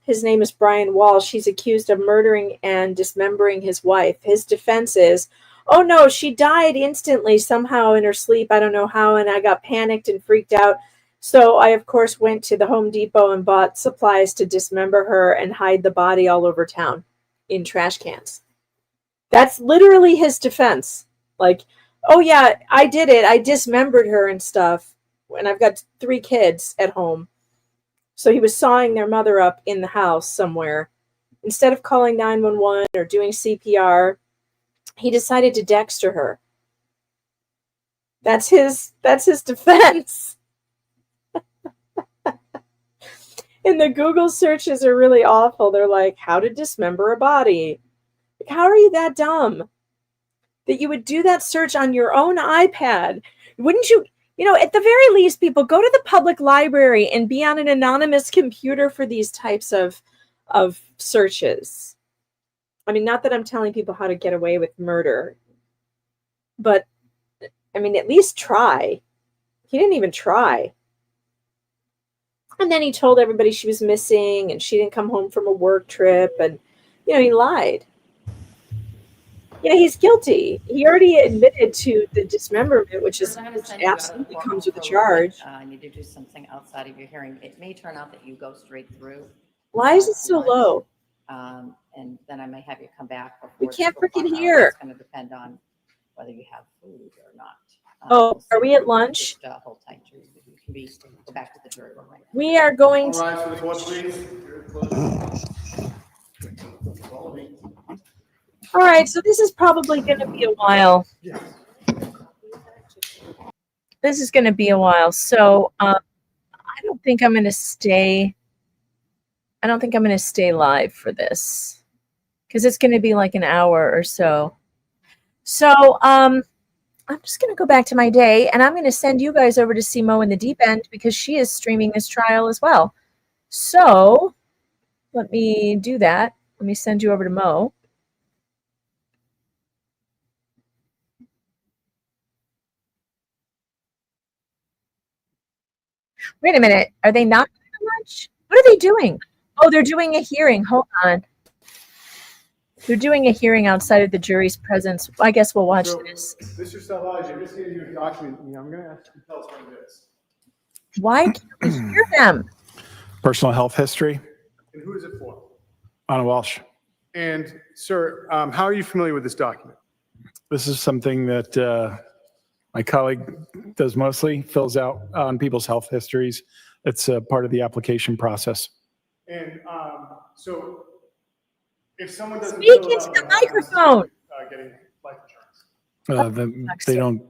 his name is Brian Walshe. He's accused of murdering and dismembering his wife. His defense is, oh no, she died instantly somehow in her sleep. I don't know how, and I got panicked and freaked out. So I, of course, went to the Home Depot and bought supplies to dismember her and hide the body all over town in trash cans. That's literally his defense. Like, oh yeah, I did it. I dismembered her and stuff. And I've got 3 kids at home. So he was sawing their mother up in the house somewhere. Instead of calling 911 or doing CPR, he decided to Dexter her. That's his defense. And the Google searches are really awful. They're like, how to dismember a body. Like, how are you that dumb that you would do that search on your own iPad? Wouldn't you, at the very least, people, go to the public library and be on an anonymous computer for these types of searches. I mean, not that I'm telling people how to get away with murder, but I mean, at least try. He didn't even try. And then he told everybody she was missing and she didn't come home from a work trip. And, he lied. He's guilty. He already admitted to the dismemberment, which absolutely comes with a charge. I need to do something outside of your hearing. It may turn out that you go straight through. Why is it so low? And then I may have you come back. We can't freaking hear. It's going to depend on whether you have food or not. Are we at lunch? Just hold tight, Judy. You can go back to the jury room right now. We are going All rise for the court, please. All right, so this is probably going to be a while. This is going to be a while. So I don't think I'm going to stay. I don't think I'm going to stay live for this because it's going to be like an hour or so. So I'm just going to go back to my day, and I'm going to send you guys over to see Mo in the Deep End because she is streaming this trial as well. So let me do that. Let me send you over to Mo. Wait a minute. Are they not going to lunch? What are they doing? Oh, they're doing a hearing. Hold on. They're doing a hearing outside of the jury's presence. I guess we'll watch this. Mr. Salvage, I'm just going to do a document. I'm going to ask you to tell us what it is. Why can't we hear them? Personal health history. And who is it for? Anna Walsh. And, sir, how are you familiar with this document? This is something that my colleague does mostly, fills out on people's health histories. It's a part of the application process. And so if someone doesn't Speak fill it into out, the microphone. Getting life insurance.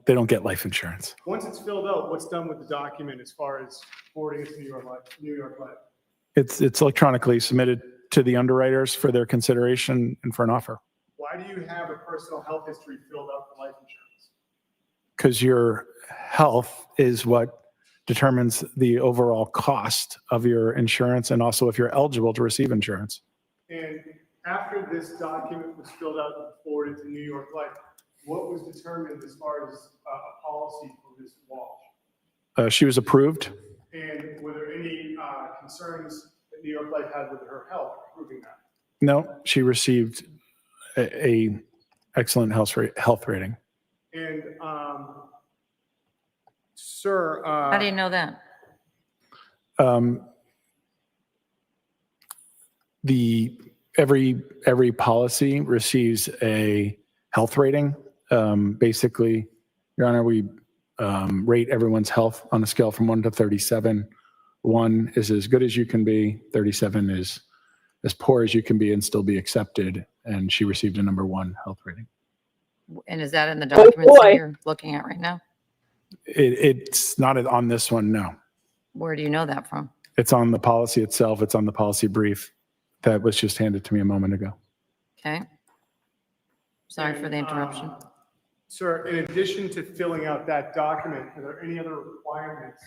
They don't get life insurance. Once it's filled out, what's done with the document as far as forwarding it to New York Life? It's electronically submitted to the underwriters for their consideration and for an offer. Why do you have a personal health history filled out for life insurance? Because your health is what determines the overall cost of your insurance and also if you're eligible to receive insurance. And after this document was filled out and forwarded to New York Life, what was determined as far as a policy for Ms. Walsh? She was approved. And were there any concerns that New York Life had with her health proving that? No, she received a excellent health rating. And sir, How do you know that? Every policy receives a health rating. Basically, Your Honor, we rate everyone's health on a scale from 1 to 37. 1 is as good as you can be. 37 is as poor as you can be and still be accepted. and she received a #1 health rating. And is that in the documents boy. that you're looking at right now? It's not on this one, no. Where do you know that from? It's on the policy itself. It's on the policy brief that was just handed to me a moment ago. Okay. Sorry for the interruption. Sir, in addition to filling out that document, are there any other requirements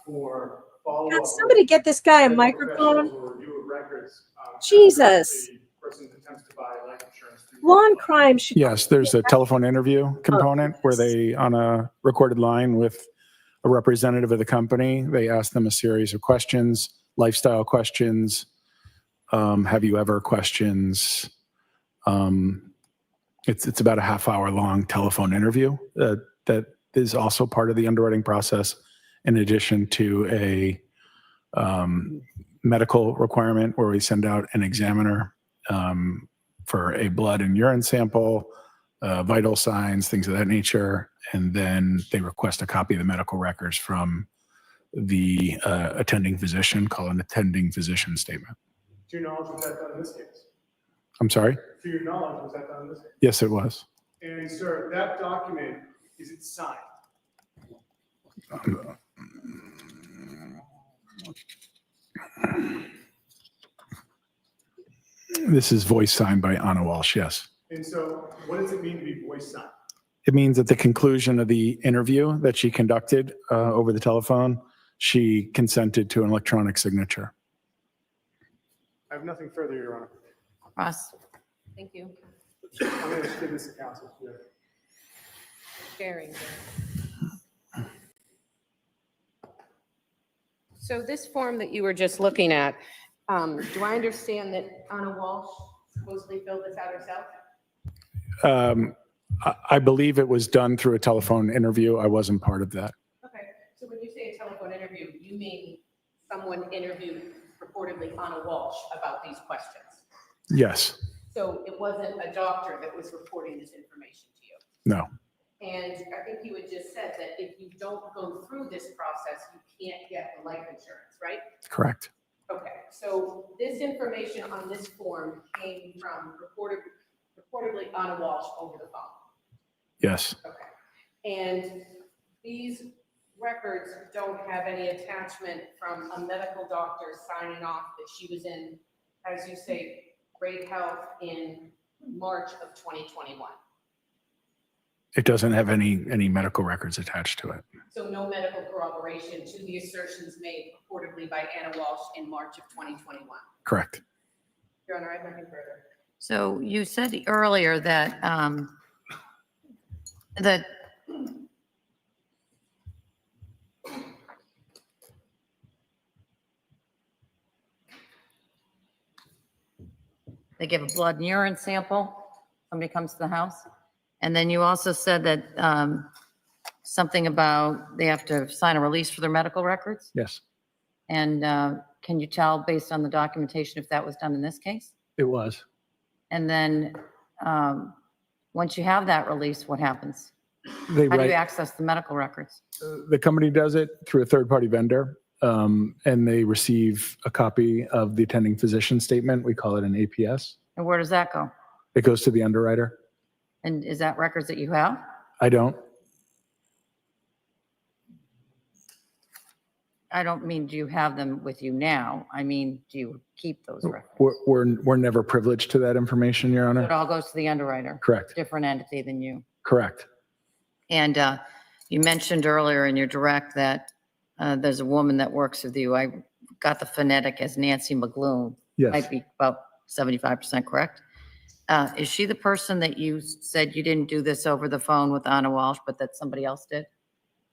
for follow-up? God, somebody get this guy a with microphone. professionals or review of records, Jesus. if a person attempts to buy life insurance through- Law and crime should. Yes, there's a telephone interview component where they, on a recorded line with a representative of the company, they ask them a series of questions, lifestyle questions, have you ever questions. It's about a half-hour long telephone interview that is also part of the underwriting process, in addition to a medical requirement where we send out an examiner for a blood and urine sample, vital signs, things of that nature, and then they request a copy of the medical records from the attending physician, called an attending physician statement. To your knowledge, was that done in this case? I'm sorry? To your knowledge, was that done in this case? Yes, it was. And sir, that document, is it signed? This is voice signed by Anna Walsh, yes. And so what does it mean to be voice signed? It means at the conclusion of the interview that she conducted over the telephone, she consented to an electronic signature. I have nothing further, Your Honor. Ross? Thank you. I'm going to give this to counsel. Yeah. Sharing. So this form that you were just looking at, do I understand that Anna Walsh supposedly filled this out herself? I believe it was done through a telephone interview. I wasn't part of that. Okay, so when you say a telephone interview, you mean someone interviewed purportedly Anna Walsh about these questions? Yes. So it wasn't a doctor that was reporting this information to you? No. And I think you had just said that if you don't go through this process, you can't get the life insurance, right? Correct. Okay, so this information on this form came from reportedly Anna Walsh over the phone. Yes. Okay, and these records don't have any attachment from a medical doctor signing off that she was in, as you say, great health in March of 2021. It doesn't have any medical records attached to it. So no medical corroboration to the assertions made purportedly by Anna Walsh in March of 2021. Correct. Your Honor, I have nothing further. So you said earlier that, that they give a blood and urine sample, somebody comes to the house. And then you also said that something about they have to sign a release for their medical records. Yes, And can you tell based on the documentation if that was done in this case? it was. And then once you have that release, what happens? They How do you write, access the medical records? the company does it through a third-party vendor, and they receive a copy of the attending physician statement. We call it an APS. And where does that go? It goes to the underwriter. And is that records that you have? I don't. I don't mean, do you have them with you now? I mean, do you keep those records? We're never privileged to that information, Your It Honor. all goes to the underwriter? Correct. Different entity than you? Correct. And you mentioned earlier in your direct that there's a woman that works with you. I got the phonetic as Nancy McGloom. Yes. Might be about 75% correct. Is she the person that you said you didn't do this over the phone with Anna Walsh, but that somebody else did?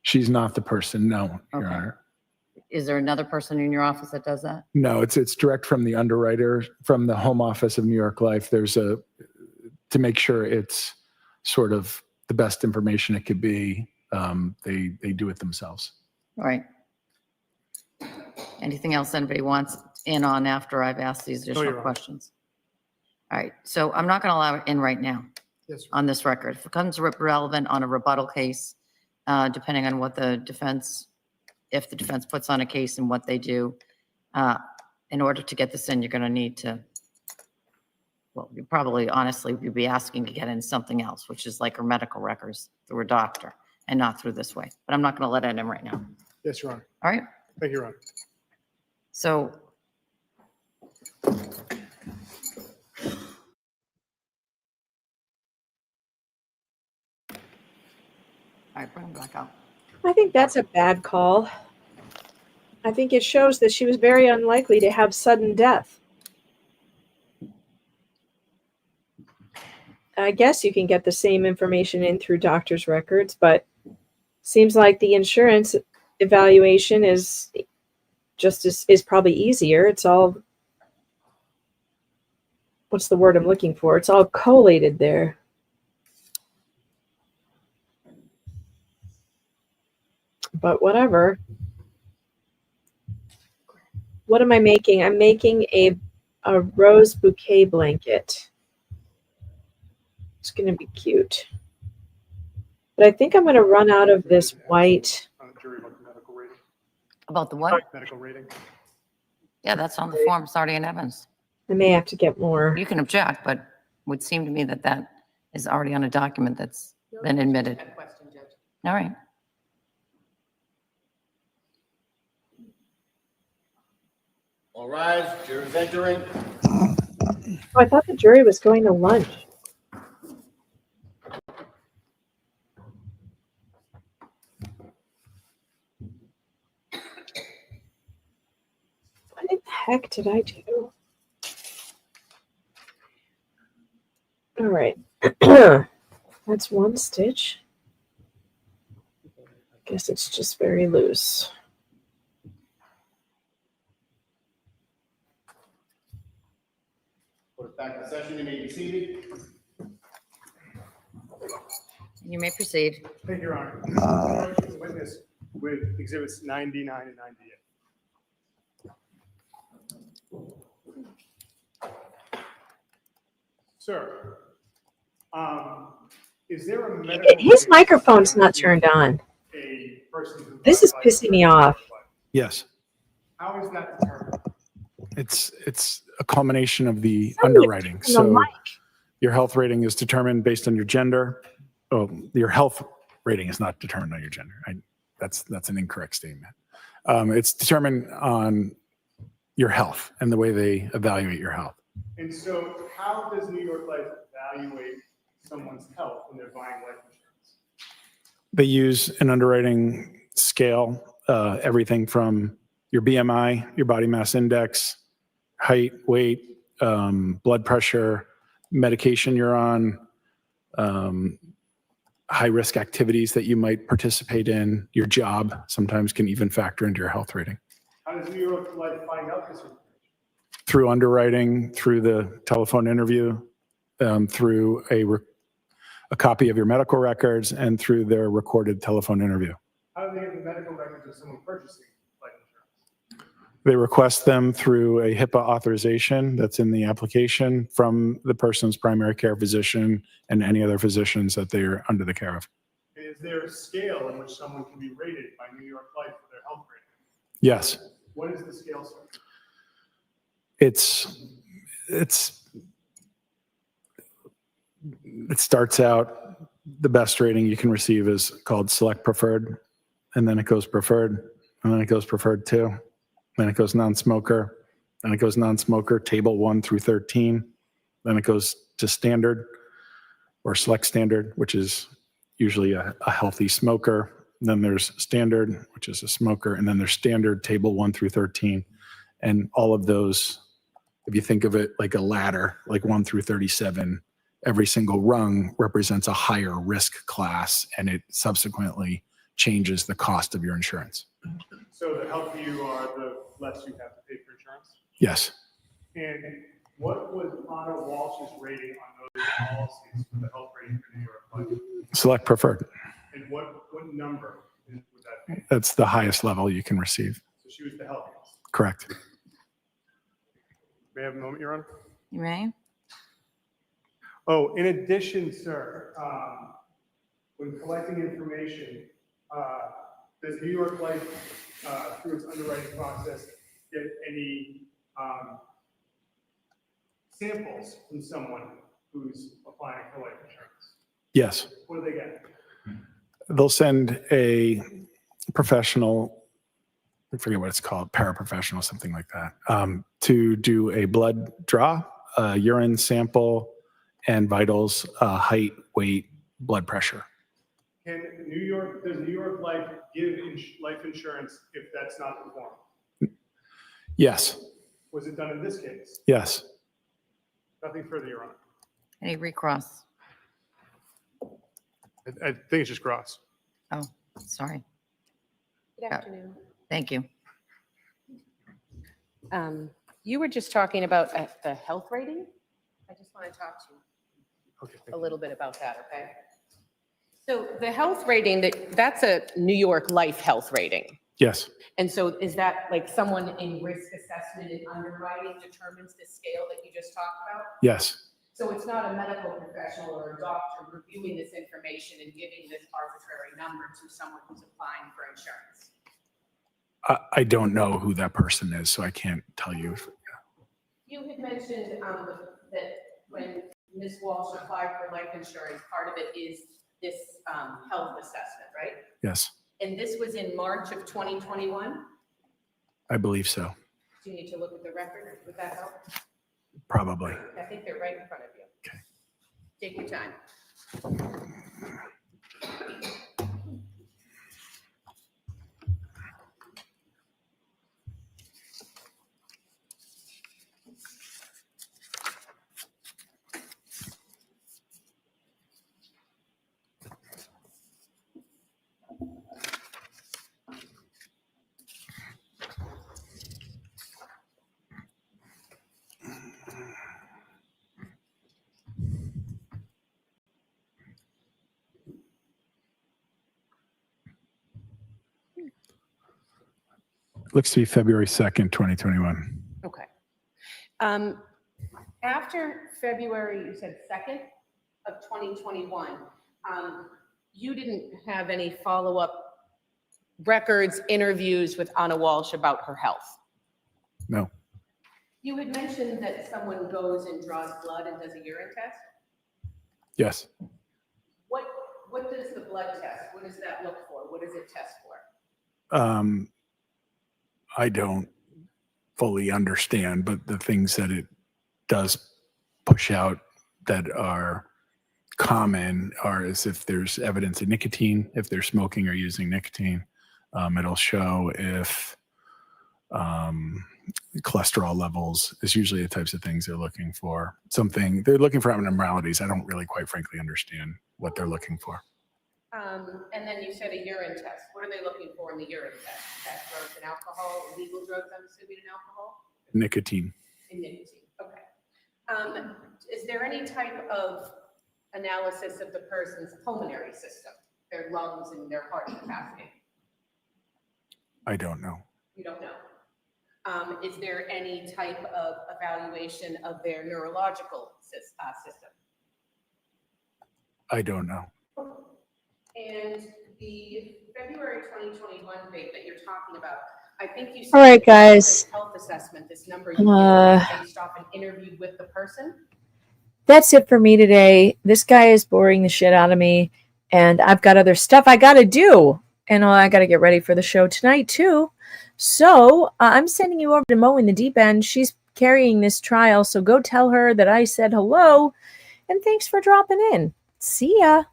She's not the person, no, Your Okay. Honor. Is there another person in your office that does that? No, it's direct from the underwriter, from the home office of New York Life. There's to make sure it's sort of the best information it could be, they do it themselves. All right. Anything else anybody wants in on after I've asked these You're additional on. questions? All right, so I'm not going to allow it in right now Yes, sir. on this record. If it becomes relevant on a rebuttal case, depending on what the defense, if the defense puts on a case and what they do, in order to get this in, you're going to need to well, you probably honestly would be asking to get in something else, which is like her medical records through a doctor and not through this way. But I'm not going to let it in right now. Yes, Your Honor. All right. Thank you, Your Honor. So all right, bring them back out. I think that's a bad call. I think it shows that she was very unlikely to have sudden death. I guess you can get the same information in through doctor's records, but seems like the insurance evaluation is probably easier. It's all, what's the word I'm looking for? It's all collated there. But whatever. What am I making? I'm making a rose bouquet blanket. It's going to be cute. But I think I'm going to run out of this white. Jury about the medical rating. About the what? Medical rating. Yeah, that's on the form, starting in Evans. I may have to get more. You can object, but it would seem to me that that is already on a document that's been admitted. All right. All rise, jury's entering. Oh, I thought the jury was going to lunch. What in the heck did I do? All right. That's one stitch. Guess it's just very loose. Put it back in session, you may be seated. You may proceed. Thank you, Your Honor. Witness with exhibits 99 and 98. Sir, is there a medical... His microphone's not turned on. A person who... This is pissing me off. Yes. How is that determined? It's a culmination of the Somebody underwriting. turn the So mic. your health rating is determined based on your gender. Oh, your health rating is not determined on your gender. That's an incorrect statement. It's determined on your health and the way they evaluate your health. And so how does New York Life evaluate someone's health when they're buying life insurance? They use an underwriting scale, everything from your BMI, your body mass index, height, weight, blood pressure, medication you're on, high-risk activities that you might participate in, your job sometimes can even factor into your health rating. How does New York Life find out this information? Through underwriting, through the telephone interview, through a copy of your medical records, and through their recorded telephone interview. How do they get the medical records of someone purchasing life insurance? They request them through a HIPAA authorization that's in the application from the person's primary care physician and any other physicians that they're under the care of. Is there a scale in which someone can be rated by New York Life for their health rating? Yes. What is the scale, sir? It starts out, the best rating you can receive is called select preferred, and then it goes preferred, and then it goes preferred 2, then it goes non-smoker, then it goes non-smoker, table 1 through 13, then it goes to standard or select standard, which is usually a healthy smoker. Then there's standard, which is a smoker, and then there's standard, table 1 through 13. And all of those, if you think of it like a ladder, like 1 through 37, every single rung represents a higher risk class, and it subsequently changes the cost of your insurance. So the healthier you are, the less you have to pay for insurance? Yes. And what was Anna Walsh's rating on those policies for the health rating for New York Life? Select preferred. And what number would that be? That's the highest level you can receive. So she was the healthiest. Correct. May I have a moment, Your Honor? You may. Oh, in addition, sir, when collecting information, does New York Life, through its underwriting process, get any samples from someone who's applying for life insurance? Yes. What do they get? They'll send a professional, I forget what it's called, paraprofessional, something like that, to do a blood draw, a urine sample, and vitals, height, weight, blood pressure. Does New York Life give life insurance if that's not the form? Yes. Was it done in this case? Yes. Nothing further, Your Honor. Any recross? I think it's just cross. Oh, sorry. Good afternoon. Thank you. You were just talking about the health rating. I just want to talk to you Okay. a little bit about that, okay? So the health rating, that's a New York Life health rating. Yes. And so is that like someone in risk assessment and underwriting determines the scale that you just talked about? Yes. So it's not a medical professional or a doctor reviewing this information and giving this arbitrary number to someone who's applying for insurance? I don't know who that person is, so I can't tell you. You had mentioned that when Ms. Walsh applied for life insurance, part of it is this health assessment, right? Yes, And this was in March of 2021? I believe so. Do you need to look at the record? Would that help? Probably. I think they're right in front of you. Okay. Take your time. Looks to be February 2nd, 2021. Okay. After February, you said 2nd of 2021, you didn't have any follow-up records, interviews with Anna Walsh about her health? No. You had mentioned that someone goes and draws blood and does a urine test. Yes. What does the blood test, what does that look for? What does it test for? I don't fully understand, but the things that it does push out that are common are as if there's evidence of nicotine, if they're smoking or using nicotine. It'll show if cholesterol levels is usually the types of things they're looking for. They're looking for abnormalities. I don't really quite frankly understand what they're looking for. And then you said a urine test. What are they looking for in the urine test? Is that drugs and alcohol, illegal drugs, I'm assuming, and alcohol? Nicotine. And nicotine, okay. Is there any type of analysis of the person's pulmonary system, their lungs and their heart capacity? I don't know. You don't know. Is there any type of evaluation of their neurological system? I don't know. And the February 2021 date that you're talking about, I think you said. All right, that guys. this health assessment, this number you gave based off an interview with the person. That's it for me today. This guy is boring the shit out of me, and I've got other stuff I got to do. And I got to get ready for the show tonight, too. So I'm sending you over to Mo in the deep end. She's carrying this trial, so go tell her that I said hello, and thanks for dropping in. See ya.